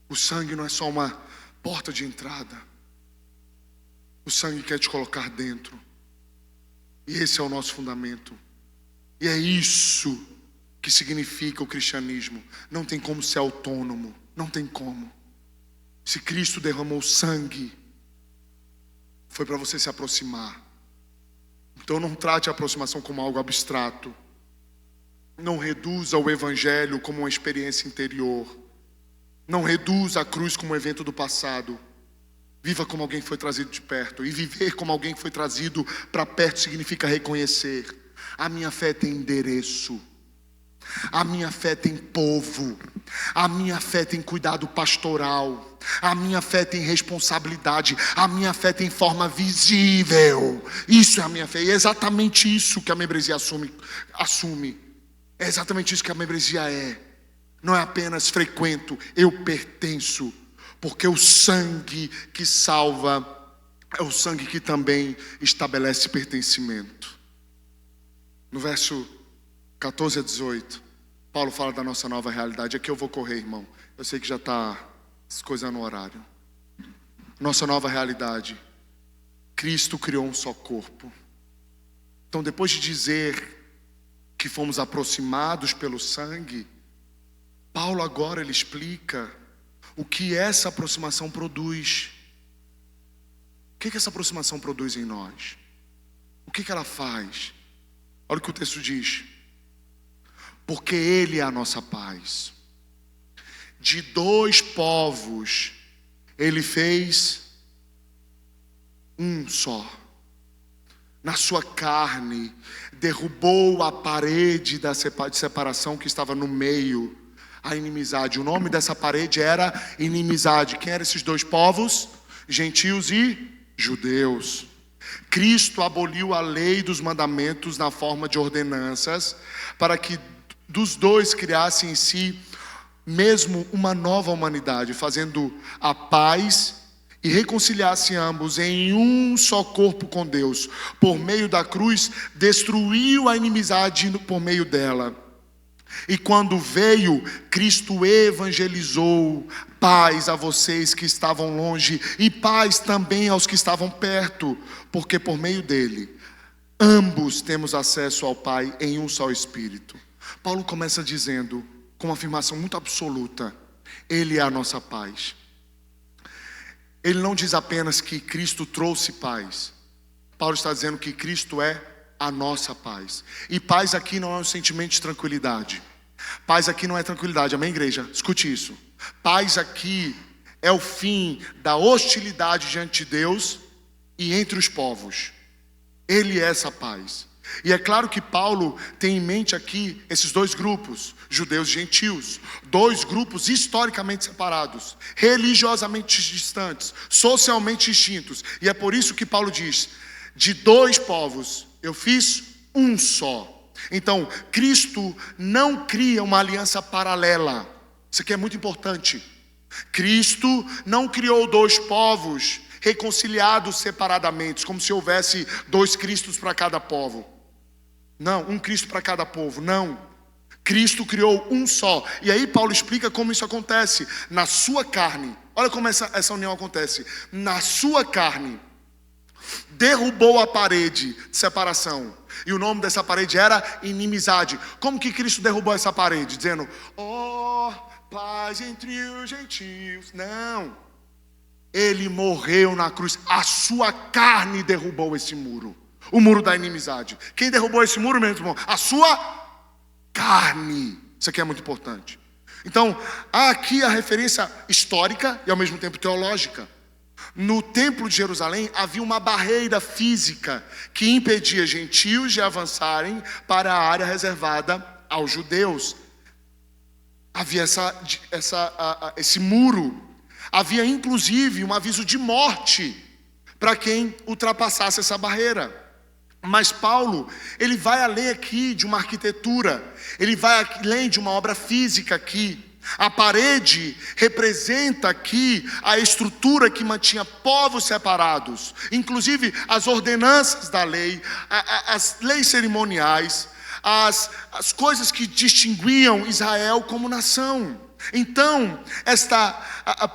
O sangue não é só uma porta de entrada. O sangue quer te colocar dentro. E esse é o nosso fundamento. E é isso que significa o cristianismo. Não tem como ser autônomo. Não tem como. Se Cristo derramou sangue, foi para você se aproximar. Então não trate a aproximação como algo abstrato. Não reduza o evangelho como uma experiência interior. Não reduza a cruz como um evento do passado. Viva como alguém que foi trazido de perto. E viver como alguém que foi trazido para perto significa reconhecer: a minha fé tem endereço. A minha fé tem povo. A minha fé tem cuidado pastoral. A minha fé tem responsabilidade. A minha fé tem forma visível. Isso é a minha fé. E é exatamente isso que a membresia assume. É exatamente isso que a membresia é. Não é apenas frequento, eu pertenço. Porque o sangue que salva é o sangue que também estabelece pertencimento. No verso 14 a 18, Paulo fala da nossa nova realidade. Aqui eu vou correr, irmão. Eu sei que já está coisando no horário. Nossa nova realidade. Cristo criou um só corpo. Então, depois de dizer que fomos aproximados pelo sangue, Paulo agora ele explica o que essa aproximação produz. O que essa aproximação produz em nós? O que ela faz? Olha o que o texto diz. Porque Ele é a nossa paz. De dois povos Ele fez um só. Na sua carne derrubou a parede de separação que estava no meio, a inimizade. O nome dessa parede era inimizade. Quem eram esses dois povos? Gentios e judeus. Cristo aboliu a lei dos mandamentos na forma de ordenanças, para que dos dois criasse em si mesmo uma nova humanidade, fazendo a paz e reconciliasse ambos em um só corpo com Deus. Por meio da cruz, destruiu a inimizade por meio dela. E quando veio, Cristo evangelizou paz a vocês que estavam longe e paz também aos que estavam perto, porque por meio dele, ambos temos acesso ao Pai em um só Espírito. Paulo começa dizendo, com uma afirmação muito absoluta, Ele é a nossa paz. Ele não diz apenas que Cristo trouxe paz. Paulo está dizendo que Cristo é a nossa paz. E paz aqui não é um sentimento de tranquilidade. Paz aqui não é tranquilidade, amém, igreja? Escute isso. Paz aqui é o fim da hostilidade diante de Deus e entre os povos. Ele é essa paz. E é claro que Paulo tem em mente aqui esses dois grupos, judeus e gentios, dois grupos historicamente separados, religiosamente distantes, socialmente distintos. E é por isso que Paulo diz, de dois povos eu fiz um só. Então, Cristo não cria uma aliança paralela. Isso aqui é muito importante. Cristo não criou dois povos reconciliados separadamente, como se houvesse dois Cristos para cada povo. Não, um Cristo para cada povo, não. Cristo criou um só. E aí Paulo explica como isso acontece. Na sua carne, olha como essa união acontece. Na sua carne, derrubou a parede de separação. E o nome dessa parede era inimizade. Como que Cristo derrubou essa parede? Dizendo, oh, paz entre os gentios. Não. Ele morreu na cruz. A sua carne derrubou esse muro. O muro da inimizade. Quem derrubou esse muro, meu irmão? A sua carne. Isso aqui é muito importante. Então, há aqui a referência histórica e ao mesmo tempo teológica. No templo de Jerusalém havia uma barreira física que impedia gentios de avançarem para a área reservada aos judeus. Havia esse muro. Havia inclusive um aviso de morte para quem ultrapassasse essa barreira. Mas Paulo, ele vai além aqui de uma arquitetura, ele vai além de uma obra física aqui. A parede representa aqui a estrutura que mantinha povos separados, inclusive as ordenanças da lei, as leis cerimoniais, as coisas que distinguiam Israel como nação. Então,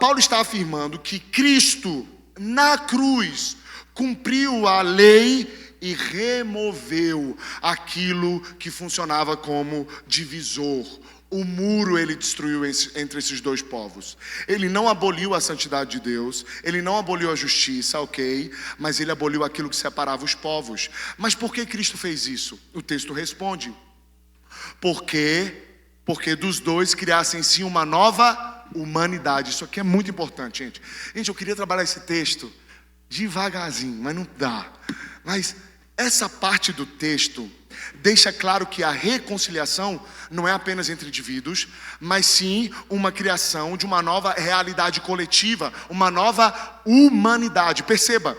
Paulo está afirmando que Cristo, na cruz, cumpriu a lei e removeu aquilo que funcionava como divisor. O muro ele destruiu entre esses dois povos. Ele não aboliu a santidade de Deus, ele não aboliu a justiça, ok, mas ele aboliu aquilo que separava os povos. Mas por que Cristo fez isso? O texto responde: porque dos dois criassem sim uma nova humanidade. Isso aqui é muito importante, gente. Gente, eu queria trabalhar esse texto devagarzinho, mas não dá. Mas essa parte do texto deixa claro que a reconciliação não é apenas entre indivíduos, mas sim uma criação de uma nova realidade coletiva, uma nova humanidade. Perceba,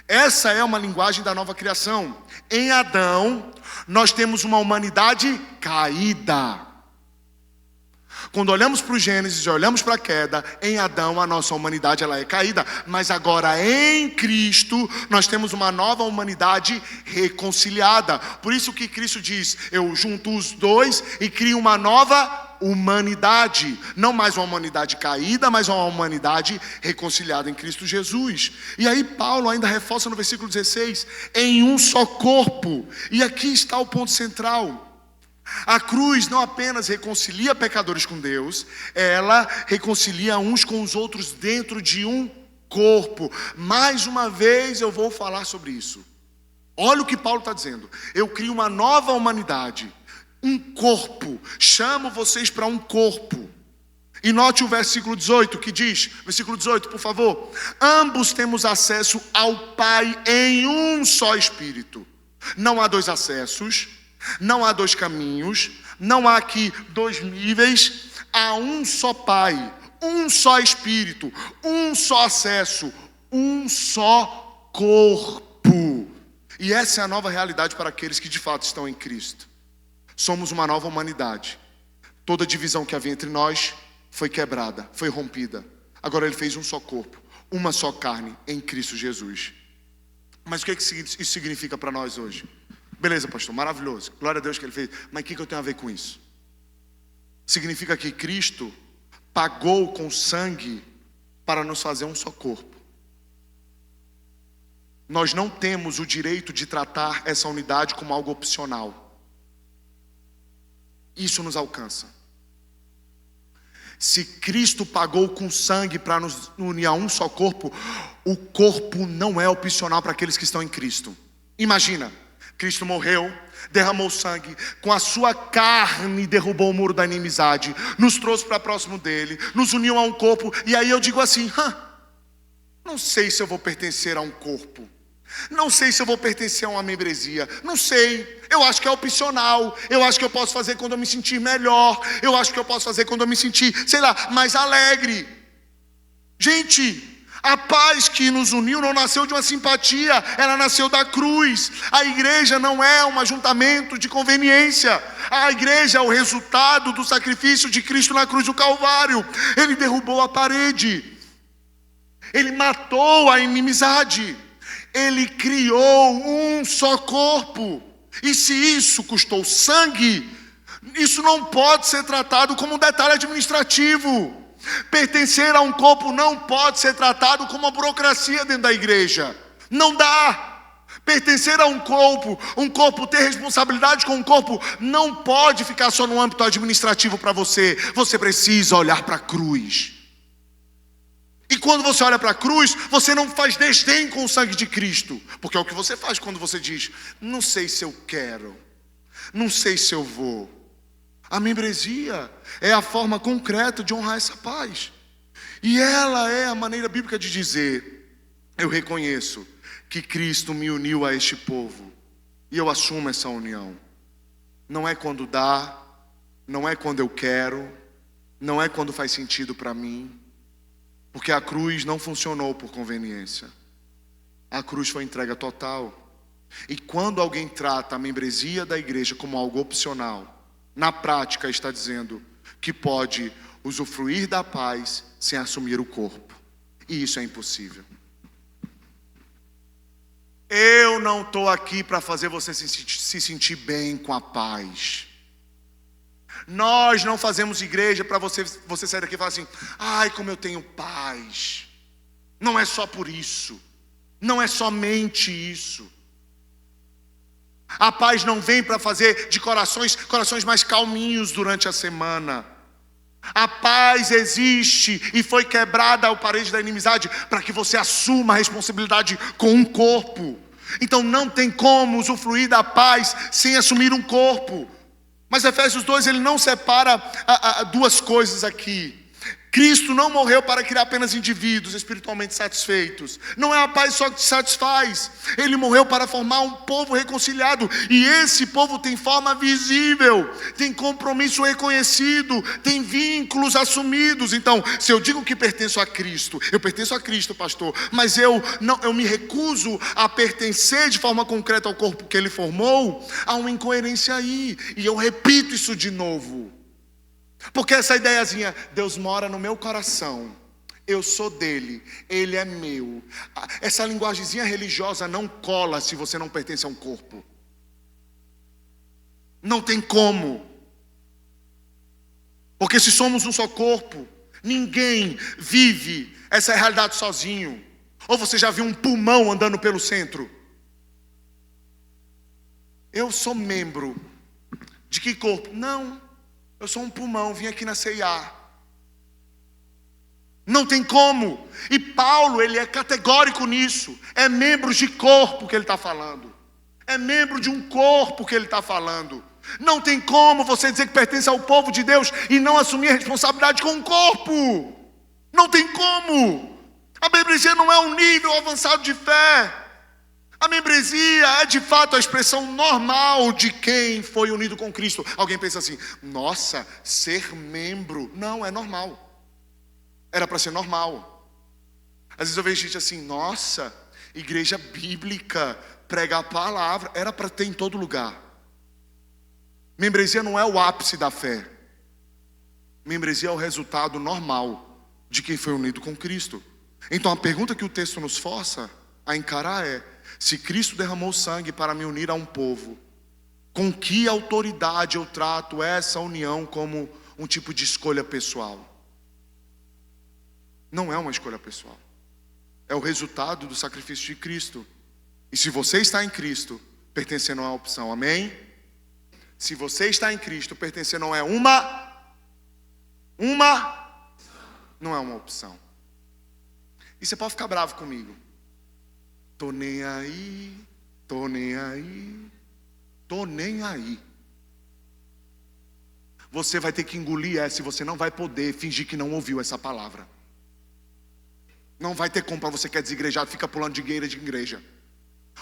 essa é uma linguagem da nova criação. Em Adão, nós temos uma humanidade caída. Quando olhamos para o Gênesis e olhamos para a queda, em Adão a nossa humanidade ela é caída. Mas agora em Cristo nós temos uma nova humanidade reconciliada. Por isso que Cristo diz: eu junto os dois e crio uma nova humanidade. Não mais uma humanidade caída, mas uma humanidade reconciliada em Cristo Jesus. E aí Paulo ainda reforça no versículo 16: em um só corpo. E aqui está o ponto central. A cruz não apenas reconcilia pecadores com Deus, ela reconcilia uns com os outros dentro de um corpo. Mais uma vez eu vou falar sobre isso. Olha o que Paulo está dizendo: eu crio uma nova humanidade, um corpo, chamo vocês para um corpo. E note o versículo 18 que diz, versículo 18 por favor: ambos temos acesso ao Pai em um só Espírito. Não há dois acessos, não há dois caminhos, não há aqui dois níveis, há um só Pai, um só Espírito, um só acesso, um só corpo. E essa é a nova realidade para aqueles que de fato estão em Cristo. Somos uma nova humanidade. Toda divisão que havia entre nós foi quebrada, foi rompida. Agora ele fez um só corpo, uma só carne em Cristo Jesus. Mas o que isso significa para nós hoje? Beleza, pastor, maravilhoso, glória a Deus que ele fez. Mas o que eu tenho a ver com isso? Significa que Cristo pagou com sangue para nos fazer um só corpo. Nós não temos o direito de tratar essa unidade como algo opcional. Isso nos alcança. Se Cristo pagou com sangue para nos unir a um só corpo, o corpo não é opcional para aqueles que estão em Cristo. Imagina, Cristo morreu, derramou sangue, com a sua carne derrubou o muro da inimizade, nos trouxe para próximo dele, nos uniu a um corpo. E aí eu digo assim: não sei se eu vou pertencer a um corpo, não sei se eu vou pertencer a uma membresia, não sei, eu acho que é opcional, eu acho que eu posso fazer quando eu me sentir melhor, eu acho que eu posso fazer quando eu me sentir, sei lá, mais alegre. Gente, a paz que nos uniu não nasceu de uma simpatia, ela nasceu da cruz. A igreja não é um ajuntamento de conveniência. A igreja é o resultado do sacrifício de Cristo na cruz do Calvário. Ele derrubou a parede, ele matou a inimizade, ele criou um só corpo. E se isso custou sangue, isso não pode ser tratado como um detalhe administrativo. Pertencer a um corpo não pode ser tratado como uma burocracia dentro da igreja. Não dá. Pertencer a um corpo, ter responsabilidade com um corpo, não pode ficar só no âmbito administrativo para você. Você precisa olhar para a cruz. E quando você olha para a cruz, você não faz desdém com o sangue de Cristo. Porque é o que você faz quando você diz: não sei se eu quero, não sei se eu vou. A membresia é a forma concreta de honrar essa paz. E ela é a maneira bíblica de dizer: eu reconheço que Cristo me uniu a este povo, e eu assumo essa união. Não é quando dá, não é quando eu quero, não é quando faz sentido para mim, porque a cruz não funcionou por conveniência. A cruz foi entrega total. E quando alguém trata a membresia da igreja como algo opcional, na prática está dizendo que pode usufruir da paz sem assumir o corpo. E isso é impossível. Eu não estou aqui para fazer você se sentir bem com a paz. Nós não fazemos igreja para você sair daqui e falar assim: ai, como eu tenho paz. Não é só por isso. Não é somente isso. A paz não vem para fazer de corações mais calminhos durante a semana. A paz existe e foi quebrada a parede da inimizade para que você assuma a responsabilidade com um corpo. Então não tem como usufruir da paz sem assumir um corpo. Mas Efésios 2, ele não separa duas coisas aqui. Cristo não morreu para criar apenas indivíduos espiritualmente satisfeitos. Não é a paz só que te satisfaz. Ele morreu para formar um povo reconciliado. E esse povo tem forma visível, tem compromisso reconhecido, tem vínculos assumidos. Então, se eu digo que pertenço a Cristo, eu pertenço a Cristo, pastor, mas eu me recuso a pertencer de forma concreta ao corpo que Ele formou, há uma incoerência aí. E eu repito isso de novo. Porque essa ideiazinha, Deus mora no meu coração, eu sou dele, ele é meu. Essa linguagemzinha religiosa não cola se você não pertence a um corpo. Não tem como. Porque se somos um só corpo, ninguém vive essa realidade sozinho. Ou você já viu um pulmão andando pelo centro? Eu sou membro de que corpo? Não. Eu sou um pulmão, vim aqui na C&A. Não tem como. E Paulo, ele é categórico nisso. É membro de corpo que ele está falando. É membro de um corpo que ele está falando. Não tem como você dizer que pertence ao povo de Deus e não assumir a responsabilidade com o corpo. Não tem como. A membresia não é um nível avançado de fé. A membresia é de fato a expressão normal de quem foi unido com Cristo. Alguém pensa assim: nossa, ser membro. Não, é normal. Era para ser normal. Às vezes eu vejo gente assim: nossa, igreja bíblica, pregar a palavra. Era para ter em todo lugar. Membresia não é o ápice da fé. Membresia é o resultado normal de quem foi unido com Cristo. Então a pergunta que o texto nos força a encarar é: se Cristo derramou sangue para me unir a um povo, com que autoridade eu trato essa união como um tipo de escolha pessoal? Não é uma escolha pessoal. É o resultado do sacrifício de Cristo. E se você está em Cristo, pertencer não é uma opção, amém? Se você está em Cristo, pertencer não é não é uma opção. E você pode ficar bravo comigo. Tô nem aí, tô nem aí, tô nem aí. Você vai ter que engolir essa e você não vai poder fingir que não ouviu essa palavra. Não vai ter como para você que é desigrejado, fica pulando de igreja em igreja.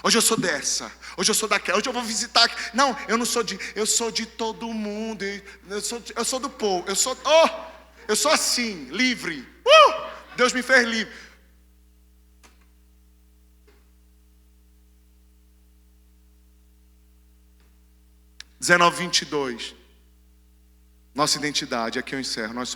Hoje eu sou dessa, hoje eu sou daquela, hoje eu vou visitar. Não, eu sou de todo mundo, eu sou do povo, eu sou assim, livre. Deus me fez livre. Dezenove, 22. Nossa identidade, aqui eu encerro. Nós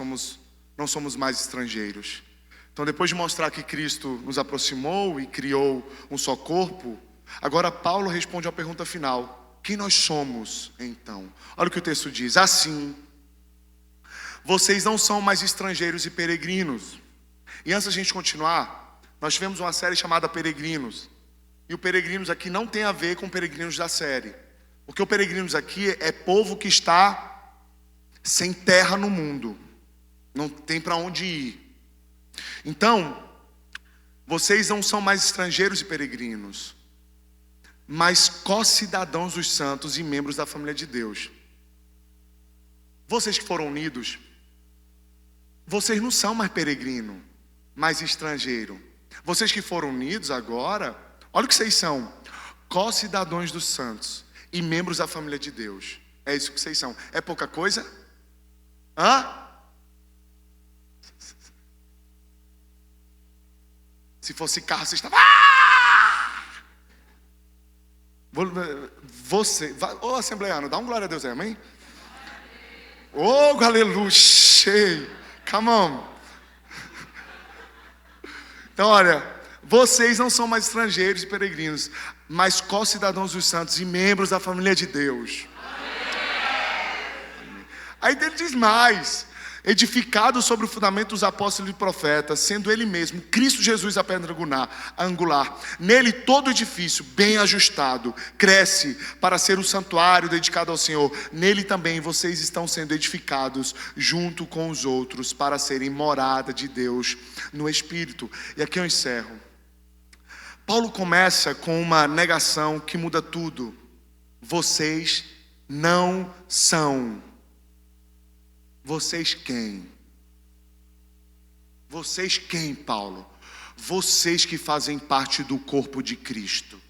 não somos mais estrangeiros. Então, depois de mostrar que Cristo nos aproximou e criou um só corpo, agora Paulo responde à pergunta final: quem nós somos, então? Olha o que o texto diz: assim, vocês não são mais estrangeiros e peregrinos. E antes da gente continuar, nós tivemos uma série chamada Peregrinos. E o Peregrinos aqui não tem a ver com Peregrinos da série. Porque o Peregrinos aqui é povo que está sem terra no mundo. Não tem para onde ir. Então, vocês não são mais estrangeiros e peregrinos, mas co-cidadãos dos santos e membros da família de Deus. Vocês que foram unidos, vocês não são mais peregrino, mais estrangeiro. Vocês que foram unidos agora, olha o que vocês são: co-cidadãos dos santos e membros da família de Deus. É isso que vocês são. É pouca coisa? Se fosse carro, você estava... Você, ô assembleiano, dá um glória a Deus aí, amém? Ô, aleluia, cheio. Come on. Então, olha, vocês não são mais estrangeiros e peregrinos, mas co-cidadãos dos santos e membros da família de Deus. Aí ele diz mais: edificado sobre o fundamento dos apóstolos e profetas, sendo ele mesmo, Cristo Jesus, a pedra angular. Nele todo edifício, bem ajustado, cresce para ser o santuário dedicado ao Senhor. Nele também vocês estão sendo edificados junto com os outros para serem morada de Deus no Espírito. E aqui eu encerro. Paulo começa com uma negação que muda tudo. Vocês não são. Vocês quem? Vocês quem, Paulo? Vocês que fazem parte do corpo de Cristo.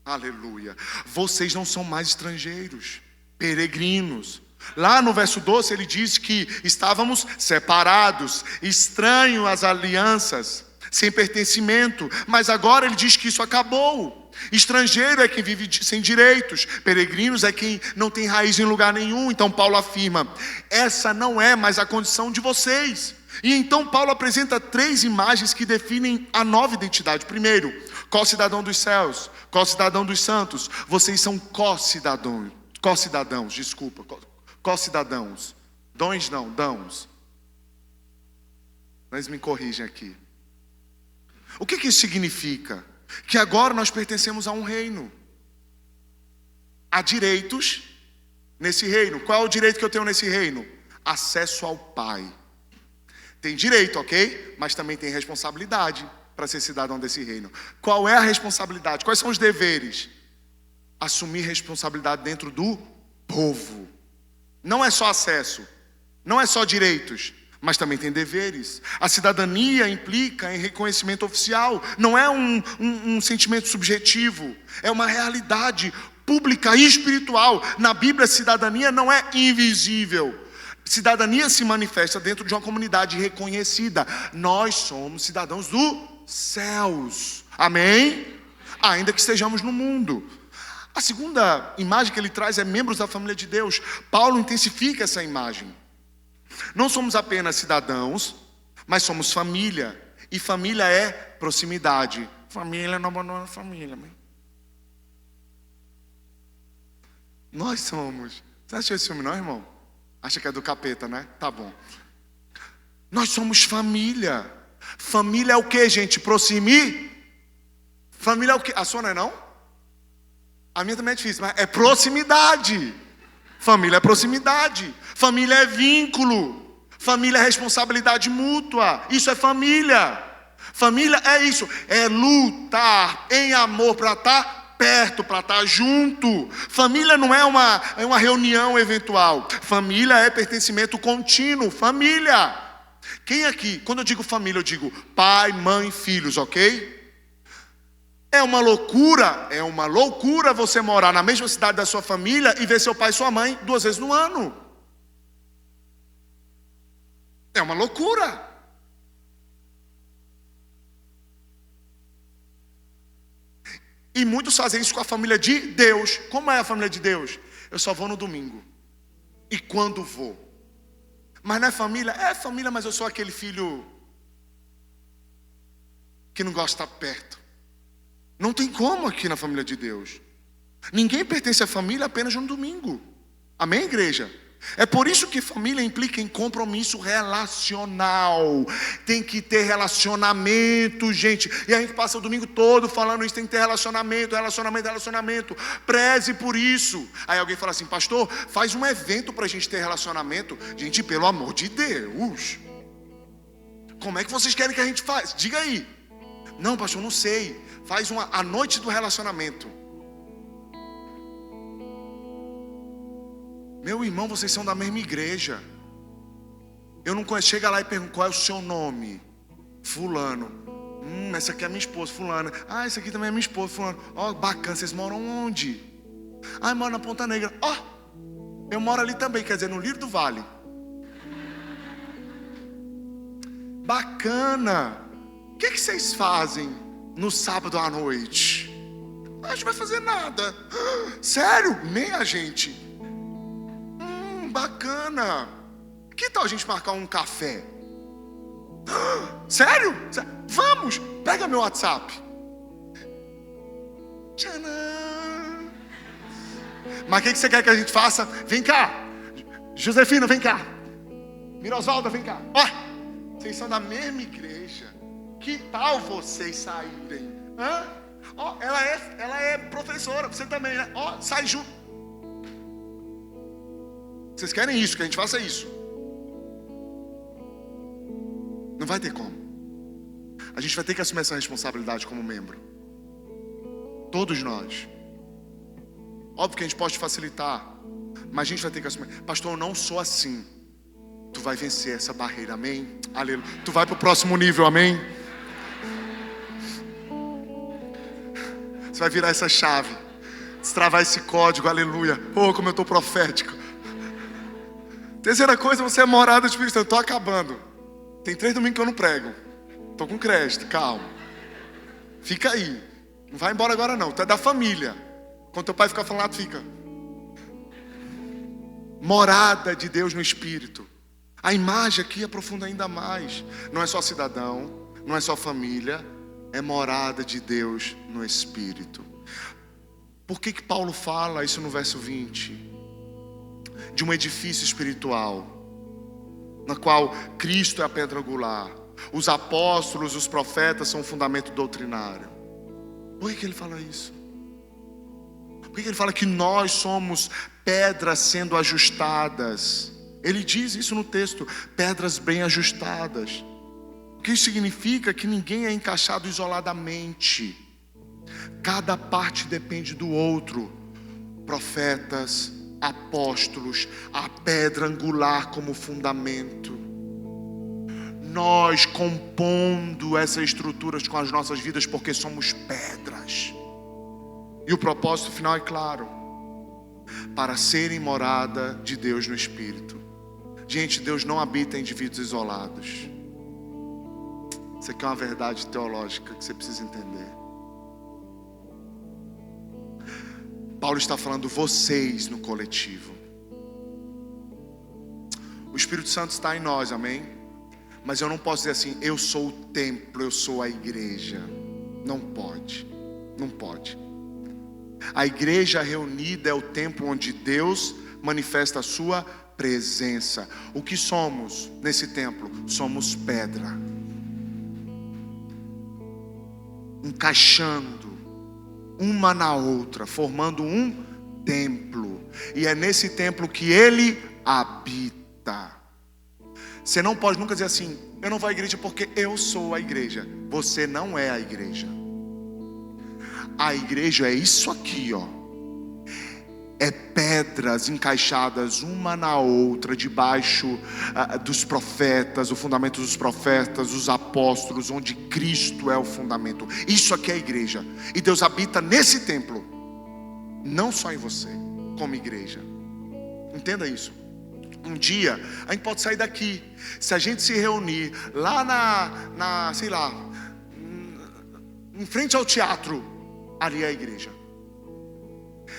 Aleluia. Vocês não são mais estrangeiros, peregrinos. Lá no verso 12 ele diz que estávamos separados, estranhos às alianças, sem pertencimento. Mas agora ele diz que isso acabou. Estrangeiro é quem vive sem direitos, peregrinos é quem não tem raiz em lugar nenhum. Então Paulo afirma: essa não é mais a condição de vocês. E então Paulo apresenta 3 imagens que definem a nova identidade. Primeiro, co-cidadão dos céus, co-cidadão dos santos. Vocês são co-cidadãos, co-cidadãos. Dons não, dãos. Mas me corrigem aqui. O que isso significa? Que agora nós pertencemos a um reino. Há direitos nesse reino. Qual é o direito que eu tenho nesse reino? Acesso ao Pai. Tem direito, ok? Mas também tem responsabilidade para ser cidadão desse reino. Qual é a responsabilidade? Quais são os deveres? Assumir responsabilidade dentro do povo. Não é só acesso, não é só direitos, mas também tem deveres. A cidadania implica em reconhecimento oficial. Não é um sentimento subjetivo. É uma realidade pública e espiritual. Na Bíblia, cidadania não é invisível. Cidadania se manifesta dentro de uma comunidade reconhecida. Nós somos cidadãos dos céus. Amém? Ainda que estejamos no mundo. A segunda imagem que ele traz é membros da família de Deus. Paulo intensifica essa imagem. Não somos apenas cidadãos, mas somos família. E família é proximidade. Família não abandona a família. Nós somos. Você assistiu esse filme não, irmão? Acha que é do capeta, né? Tá bom. Nós somos família. Família é o que, gente? Família é o que? A sua não é não? A minha também é difícil, mas é proximidade. Família é proximidade. Família é vínculo. Família é responsabilidade mútua. Isso é família. Família é isso. É lutar em amor para estar perto, para estar junto. Família não é uma reunião eventual. Família é pertencimento contínuo. Família. Quem aqui, quando eu digo família, eu digo pai, mãe, filhos, ok? É uma loucura você morar na mesma cidade da sua família e ver seu pai e sua mãe 2 vezes no ano. É uma loucura. E muitos fazem isso com a família de Deus. Como é a família de Deus? Eu só vou no domingo. E quando vou? Mas não é família? É família, mas eu sou aquele filho que não gosta de estar perto. Não tem como aqui na família de Deus. Ninguém pertence à família apenas no domingo. Amém, igreja? É por isso que família implica em compromisso relacional. Tem que ter relacionamento, gente. E a gente passa o domingo todo falando isso. Tem que ter relacionamento. Preze por isso. Aí alguém fala assim: pastor, faz um evento para a gente ter relacionamento. Gente, pelo amor de Deus, como é que vocês querem que a gente faça? Diga aí. Não, pastor, não sei. Faz a noite do relacionamento. Meu irmão, vocês são da mesma igreja. Eu não conheço. Chega lá e pergunta: qual é o seu nome? Fulano. Essa aqui é minha esposa, fulana. Ah, essa aqui também é minha esposa, fulano. Ó, bacana, vocês moram onde? Ah, eu moro na Ponta Negra. Ó, eu moro ali também, quer dizer, no Lírio do Vale. Bacana. O que vocês fazem no sábado à noite? A gente não vai fazer nada. Sério? Nem a gente. Bacana. Que tal a gente marcar um café? Sério? Vamos. Pega meu WhatsApp. Tcharam. Mas o que você quer que a gente faça? Vem cá. Josefina, vem cá. Mirosvalda, vem cá. Ó, vocês são da mesma igreja. Que tal vocês saírem? Hã? Ó, ela é professora, você também, né? Ó, sai junto. Vocês querem isso, que a gente faça isso? Não vai ter como. A gente vai ter que assumir essa responsabilidade como membro. Todos nós. Óbvio que a gente pode facilitar, mas a gente vai ter que assumir. Pastor, eu não sou assim. Tu vai vencer essa barreira, amém? Aleluia. Tu vai para o próximo nível, amém? Você vai virar essa chave, destravar esse código, aleluia. Oh, como eu estou profético. Terceira coisa, você é morada do Espírito Santo. Estou acabando. Tem 3 domingos que eu não prego. Estou com crédito, calma. Fica aí. Não vai embora agora não, tu é da família. Quando teu pai ficar falando, tu fica. Morada de Deus no Espírito. A imagem aqui aprofunda ainda mais. Não é só cidadão, não é só família, é morada de Deus no Espírito. Por que Paulo fala isso no verso 20? De um edifício espiritual, na qual Cristo é a pedra angular, os apóstolos, os profetas são o fundamento doutrinário. Por que ele fala isso? Por que ele fala que nós somos pedras sendo ajustadas? Ele diz isso no texto, pedras bem ajustadas. O que isso significa? Que ninguém é encaixado isoladamente. Cada parte depende do outro. Profetas, apóstolos, a pedra angular como fundamento. Nós compondo essas estruturas com as nossas vidas porque somos pedras. E o propósito final é claro: para serem morada de Deus no Espírito. Gente, Deus não habita em indivíduos isolados. Isso aqui é uma verdade teológica que você precisa entender. Paulo está falando vocês no coletivo. O Espírito Santo está em nós, amém? Mas eu não posso dizer assim, eu sou o templo, eu sou a igreja. Não pode, não pode. A igreja reunida é o templo onde Deus manifesta a sua presença. O que somos nesse templo? Somos pedra, encaixando uma na outra, formando um templo. E é nesse templo que Ele habita. Você não pode nunca dizer assim, eu não vou à igreja porque eu sou a igreja. Você não é a igreja. A igreja é isso aqui, ó. É pedras encaixadas uma na outra, debaixo dos profetas, o fundamento dos profetas, os apóstolos, onde Cristo é o fundamento. Isso aqui é a igreja. E Deus habita nesse templo, não só em você, como igreja. Entenda isso. Um dia, a gente pode sair daqui. Se a gente se reunir lá sei lá, em frente ao teatro, ali é a igreja.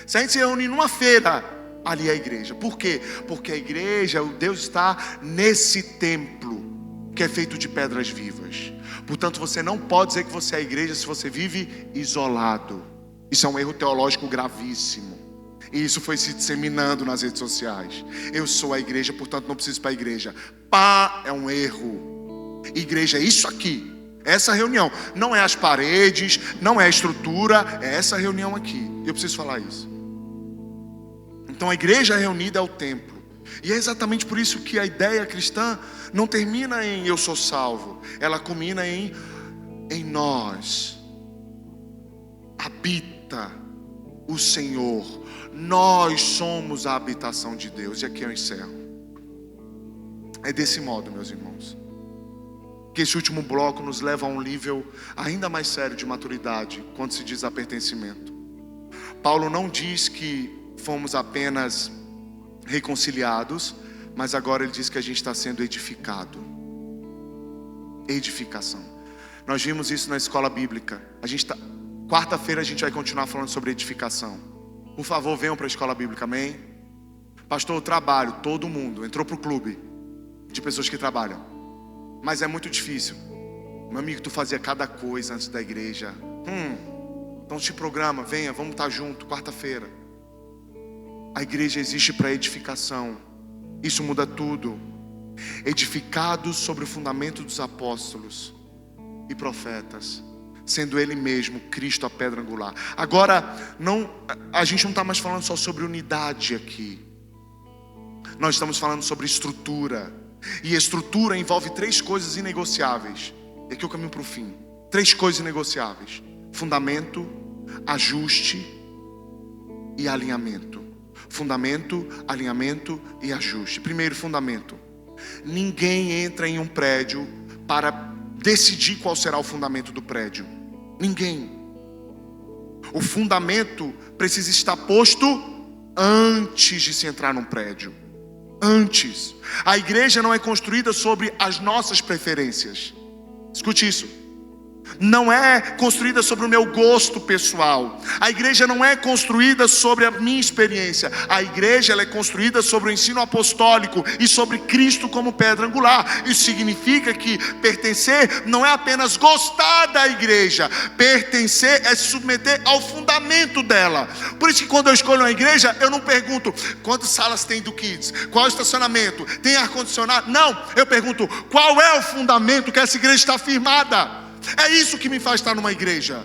Se a gente se reunir numa feira, ali é a igreja. Por quê? Porque a igreja, o Deus está nesse templo que é feito de pedras vivas. Portanto, você não pode dizer que você é a igreja se você vive isolado. Isso é um erro teológico gravíssimo. E isso foi se disseminando nas redes sociais. Eu sou a igreja, portanto não preciso ir para a igreja. Pá, é um erro. Igreja é isso aqui. Essa reunião. Não é as paredes, não é a estrutura, é essa reunião aqui. Eu preciso falar isso. Então a igreja reunida é o templo. E é exatamente por isso que a ideia cristã não termina em eu sou salvo. Ela culmina em nós. Habita o Senhor. Nós somos a habitação de Deus. E aqui eu encerro. É desse modo, meus irmãos, que esse último bloco nos leva a um nível ainda mais sério de maturidade quando se diz a pertencimento. Paulo não diz que fomos apenas reconciliados, mas agora ele diz que a gente está sendo edificado. Edificação. Nós vimos isso na escola bíblica. Quarta-feira a gente vai continuar falando sobre edificação. Por favor, venham para a escola bíblica, amém? Pastor, eu trabalho, todo mundo entrou para o clube de pessoas que trabalham. Mas é muito difícil. Meu amigo, tu fazia cada coisa antes da igreja. Então te programa, venha, vamos estar junto, quarta-feira. A igreja existe para edificação. Isso muda tudo. Edificados sobre o fundamento dos apóstolos e profetas, sendo Ele mesmo, Cristo, a pedra angular. Agora, a gente não está mais falando só sobre unidade aqui. Nós estamos falando sobre estrutura. E estrutura envolve 3 coisas inegociáveis. E aqui eu caminho para o fim. 3 coisas inegociáveis: fundamento, ajuste e alinhamento. Fundamento, alinhamento e ajuste. Primeiro, fundamento. Ninguém entra em um prédio para decidir qual será o fundamento do prédio. Ninguém. O fundamento precisa estar posto antes de se entrar num prédio. Antes. A igreja não é construída sobre as nossas preferências. Escute isso. Não é construída sobre o meu gosto pessoal. A igreja não é construída sobre a minha experiência. A igreja ela é construída sobre o ensino apostólico e sobre Cristo como pedra angular. Isso significa que pertencer não é apenas gostar da igreja. Pertencer é se submeter ao fundamento dela. Por isso que quando eu escolho uma igreja, eu não pergunto quantas salas tem do Kids, qual é o estacionamento, tem ar-condicionado. Não, eu pergunto qual é o fundamento que essa igreja está firmada. É isso que me faz estar numa igreja.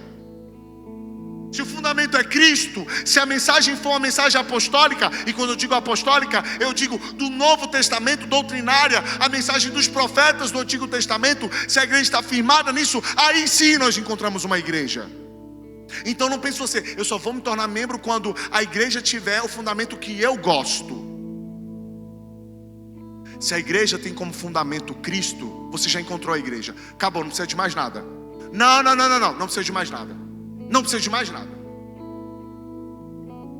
Se o fundamento é Cristo, se a mensagem for uma mensagem apostólica, e quando eu digo apostólica, eu digo do Novo Testamento, doutrinária, a mensagem dos profetas do Antigo Testamento, se a igreja está firmada nisso, aí sim nós encontramos uma igreja. Então não pense você, eu só vou me tornar membro quando a igreja tiver o fundamento que eu gosto. Se a igreja tem como fundamento Cristo, você já encontrou a igreja. Acabou, não precisa de mais nada. Não precisa de mais nada. Não precisa de mais nada.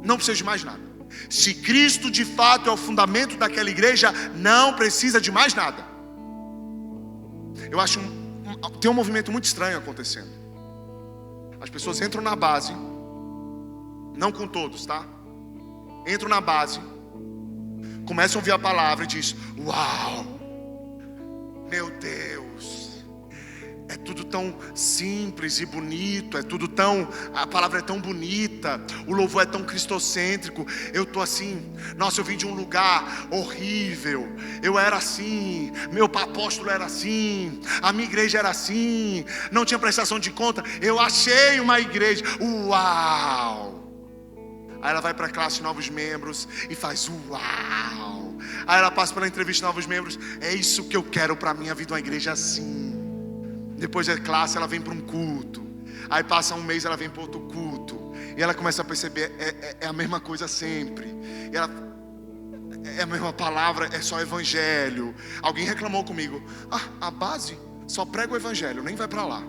Não precisa de mais nada. Se Cristo de fato é o fundamento daquela igreja, não precisa de mais nada. Eu acho tem um movimento muito estranho acontecendo. As pessoas entram na base, não com todos, tá? Entram na base, começam a ouvir a palavra e diz: uau, meu Deus, é tudo tão simples e bonito, é tudo tão, a palavra é tão bonita, o louvor é tão cristocêntrico. Eu tô assim, nossa, eu vim de um lugar horrível, eu era assim, meu apóstolo era assim, a minha igreja era assim, não tinha prestação de conta, eu achei uma igreja, uau. Aí ela vai para a classe de novos membros e faz uau. Aí ela passa pela entrevista de novos membros. É isso que eu quero para a minha vida, uma igreja assim. Depois da classe ela vem para um culto. Aí passa um mês, ela vem para outro culto. E ela começa a perceber, é a mesma coisa sempre. E ela, é a mesma palavra, é só evangelho. Alguém reclamou comigo: a base só prega o evangelho, nem vai para lá.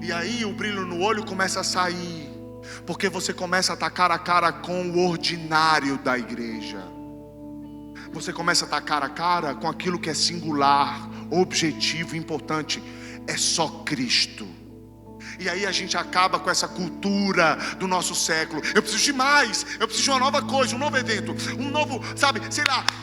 E aí o brilho no olho começa a sair, porque você começa a estar cara a cara com o ordinário da igreja. Você começa a estar cara a cara com aquilo que é singular, objetivo, importante. É só Cristo. E aí a gente acaba com essa cultura do nosso século. Eu preciso de mais, eu preciso de uma nova coisa, um novo evento, um novo,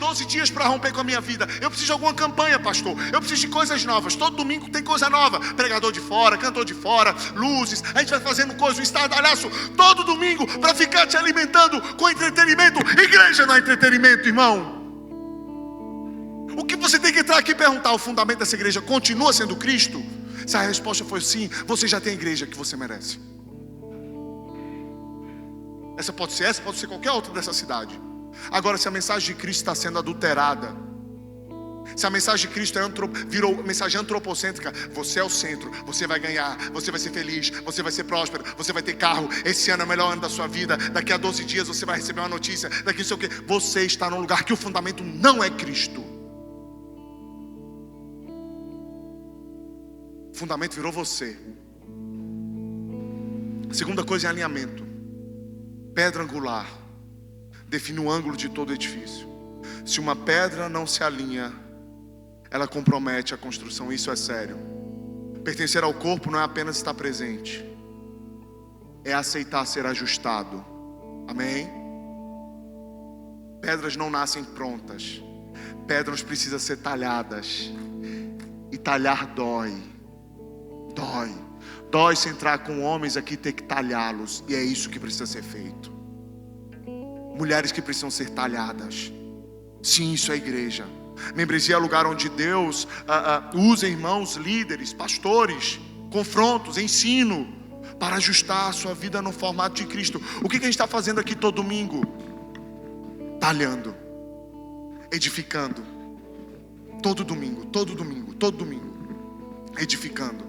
12 dias para romper com a minha vida. Eu preciso de alguma campanha, pastor. Eu preciso de coisas novas. Todo domingo tem coisa nova. Pregador de fora, cantor de fora, luzes. A gente vai fazendo coisa, um estardalhaço todo domingo para ficar te alimentando com entretenimento. Igreja não é entretenimento, irmão. O que você tem que entrar aqui e perguntar: o fundamento dessa igreja continua sendo Cristo? Se a resposta for sim, você já tem a igreja que você merece. Essa pode ser qualquer outra dessa cidade. Agora, se a mensagem de Cristo está sendo adulterada, se a mensagem de Cristo virou mensagem antropocêntrica, você é o centro, você vai ganhar, você vai ser feliz, você vai ser próspero, você vai ter carro, esse ano é o melhor ano da sua vida, daqui a 12 dias você vai receber uma notícia, daqui não sei o que. Você está num lugar que o fundamento não é Cristo. O fundamento virou você. A segunda coisa é alinhamento. Pedra angular define o ângulo de todo edifício. Se uma pedra não se alinha, ela compromete a construção. Isso é sério. Pertencer ao corpo não é apenas estar presente, é aceitar ser ajustado. Amém? Pedras não nascem prontas. Pedras precisam ser talhadas. E talhar dói. Dói se entrar com homens aqui, ter que talhá-los. E é isso que precisa ser feito. mulheres que precisam ser talhadas. Sim, isso é igreja. Membresia é lugar onde Deus usa irmãos, líderes, pastores, confrontos, ensino, para ajustar a sua vida no formato de Cristo. O que a gente está fazendo aqui todo domingo? Talhando, edificando. Todo domingo, edificando.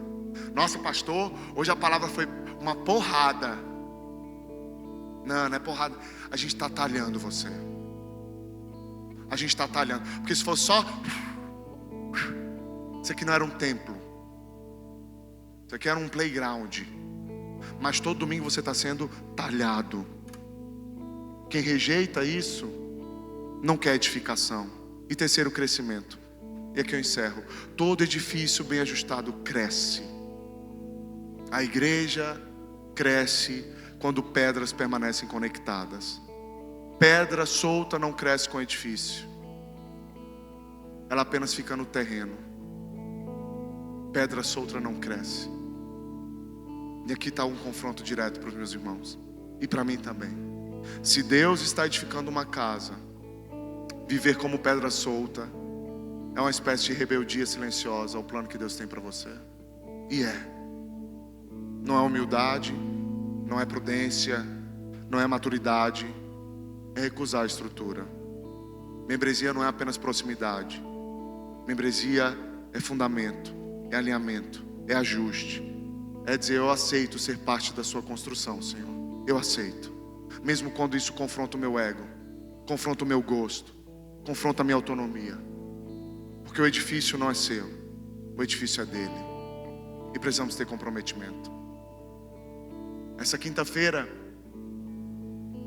Nossa, pastor, hoje a palavra foi uma porrada. Não é porrada. A gente está talhando você. A gente está talhando. Porque se fosse só, isso aqui não era um templo. Isso aqui era um playground. Mas todo domingo você está sendo talhado. Quem rejeita isso não quer edificação. E terceiro, crescimento. E aqui eu encerro. Todo edifício bem ajustado cresce. A igreja cresce quando pedras permanecem conectadas. Pedra solta não cresce com edifício. Ela apenas fica no terreno. Pedra solta não cresce. E aqui está um confronto direto para os meus irmãos. E para mim também. Se Deus está edificando uma casa, viver como pedra solta é uma espécie de rebeldia silenciosa ao plano que Deus tem para você. E não é humildade, não é prudência, não é maturidade, é recusar a estrutura. Membresia não é apenas proximidade. Membresia é fundamento, é alinhamento, é ajuste. É dizer, eu aceito ser parte da sua construção, Senhor. Eu aceito. Mesmo quando isso confronta o meu ego, confronta o meu gosto, confronta a minha autonomia. Porque o edifício não é seu, o edifício é dele. E precisamos ter comprometimento. Essa quinta-feira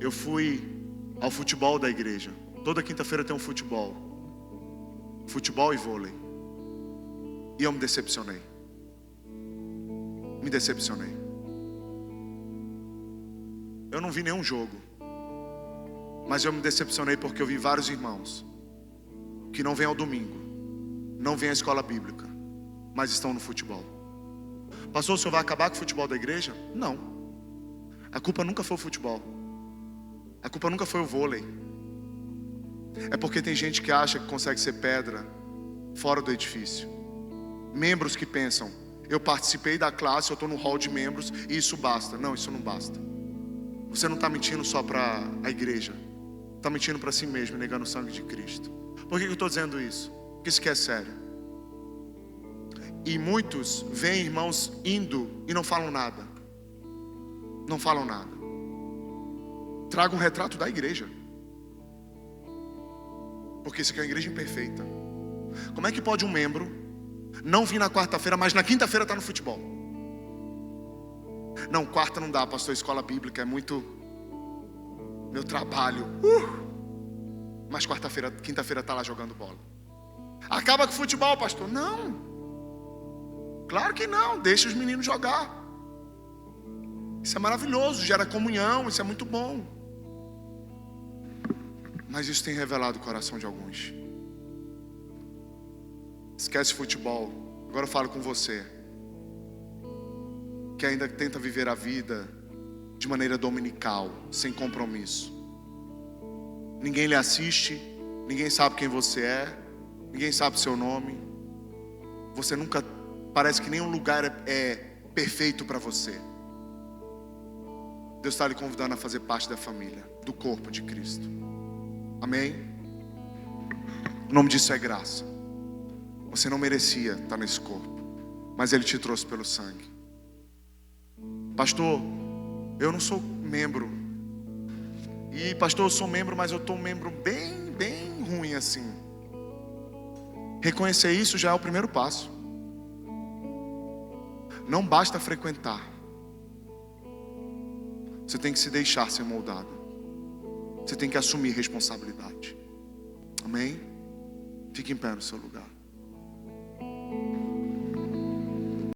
eu fui ao futebol da igreja. Toda quinta-feira tem um futebol e vôlei. E eu me decepcionei. Eu não vi nenhum jogo, mas eu me decepcionei porque eu vi vários irmãos que não vêm ao domingo, não vêm à escola bíblica, mas estão no futebol. Pastor, o senhor vai acabar com o futebol da igreja? Não. A culpa nunca foi o futebol. A culpa nunca foi o vôlei. É porque tem gente que acha que consegue ser pedra fora do edifício. Membros que pensam, eu participei da classe, eu estou no hall de membros e isso basta. Não, isso não basta. Você não está mentindo só para a igreja. Está mentindo para si mesmo, negando o sangue de Cristo. Por que eu estou dizendo isso? Porque isso aqui é sério. E muitos veem irmãos indo e não falam nada. Não falam nada. Traga um retrato da igreja. Porque isso aqui é uma igreja imperfeita. Como é que pode um membro não vir na quarta-feira, mas na quinta-feira está no futebol? Não, quarta não dá, pastor, escola bíblica é muito meu trabalho. Mas quarta-feira, quinta-feira está lá jogando bola. Acaba com o futebol, pastor? Não. Claro que não, deixa os meninos jogar. Isso é maravilhoso, gera comunhão, isso é muito bom. Mas isso tem revelado o coração de alguns. Esquece futebol. Agora eu falo com você, que ainda tenta viver a vida de maneira dominical, sem compromisso. Ninguém lhe assiste, ninguém sabe quem você é, ninguém sabe seu nome. Você nunca, parece que nenhum lugar é perfeito para você. Deus está lhe convidando a fazer parte da família, do corpo de Cristo. Amém? O nome disso é graça. Você não merecia estar nesse corpo, mas Ele te trouxe pelo sangue. Pastor, eu não sou membro. E pastor, eu sou membro, mas eu estou um membro bem ruim assim. Reconhecer isso já é o primeiro passo. Não basta frequentar. Você tem que se deixar ser moldado. Você tem que assumir responsabilidade. Amém? Fique em pé no seu lugar.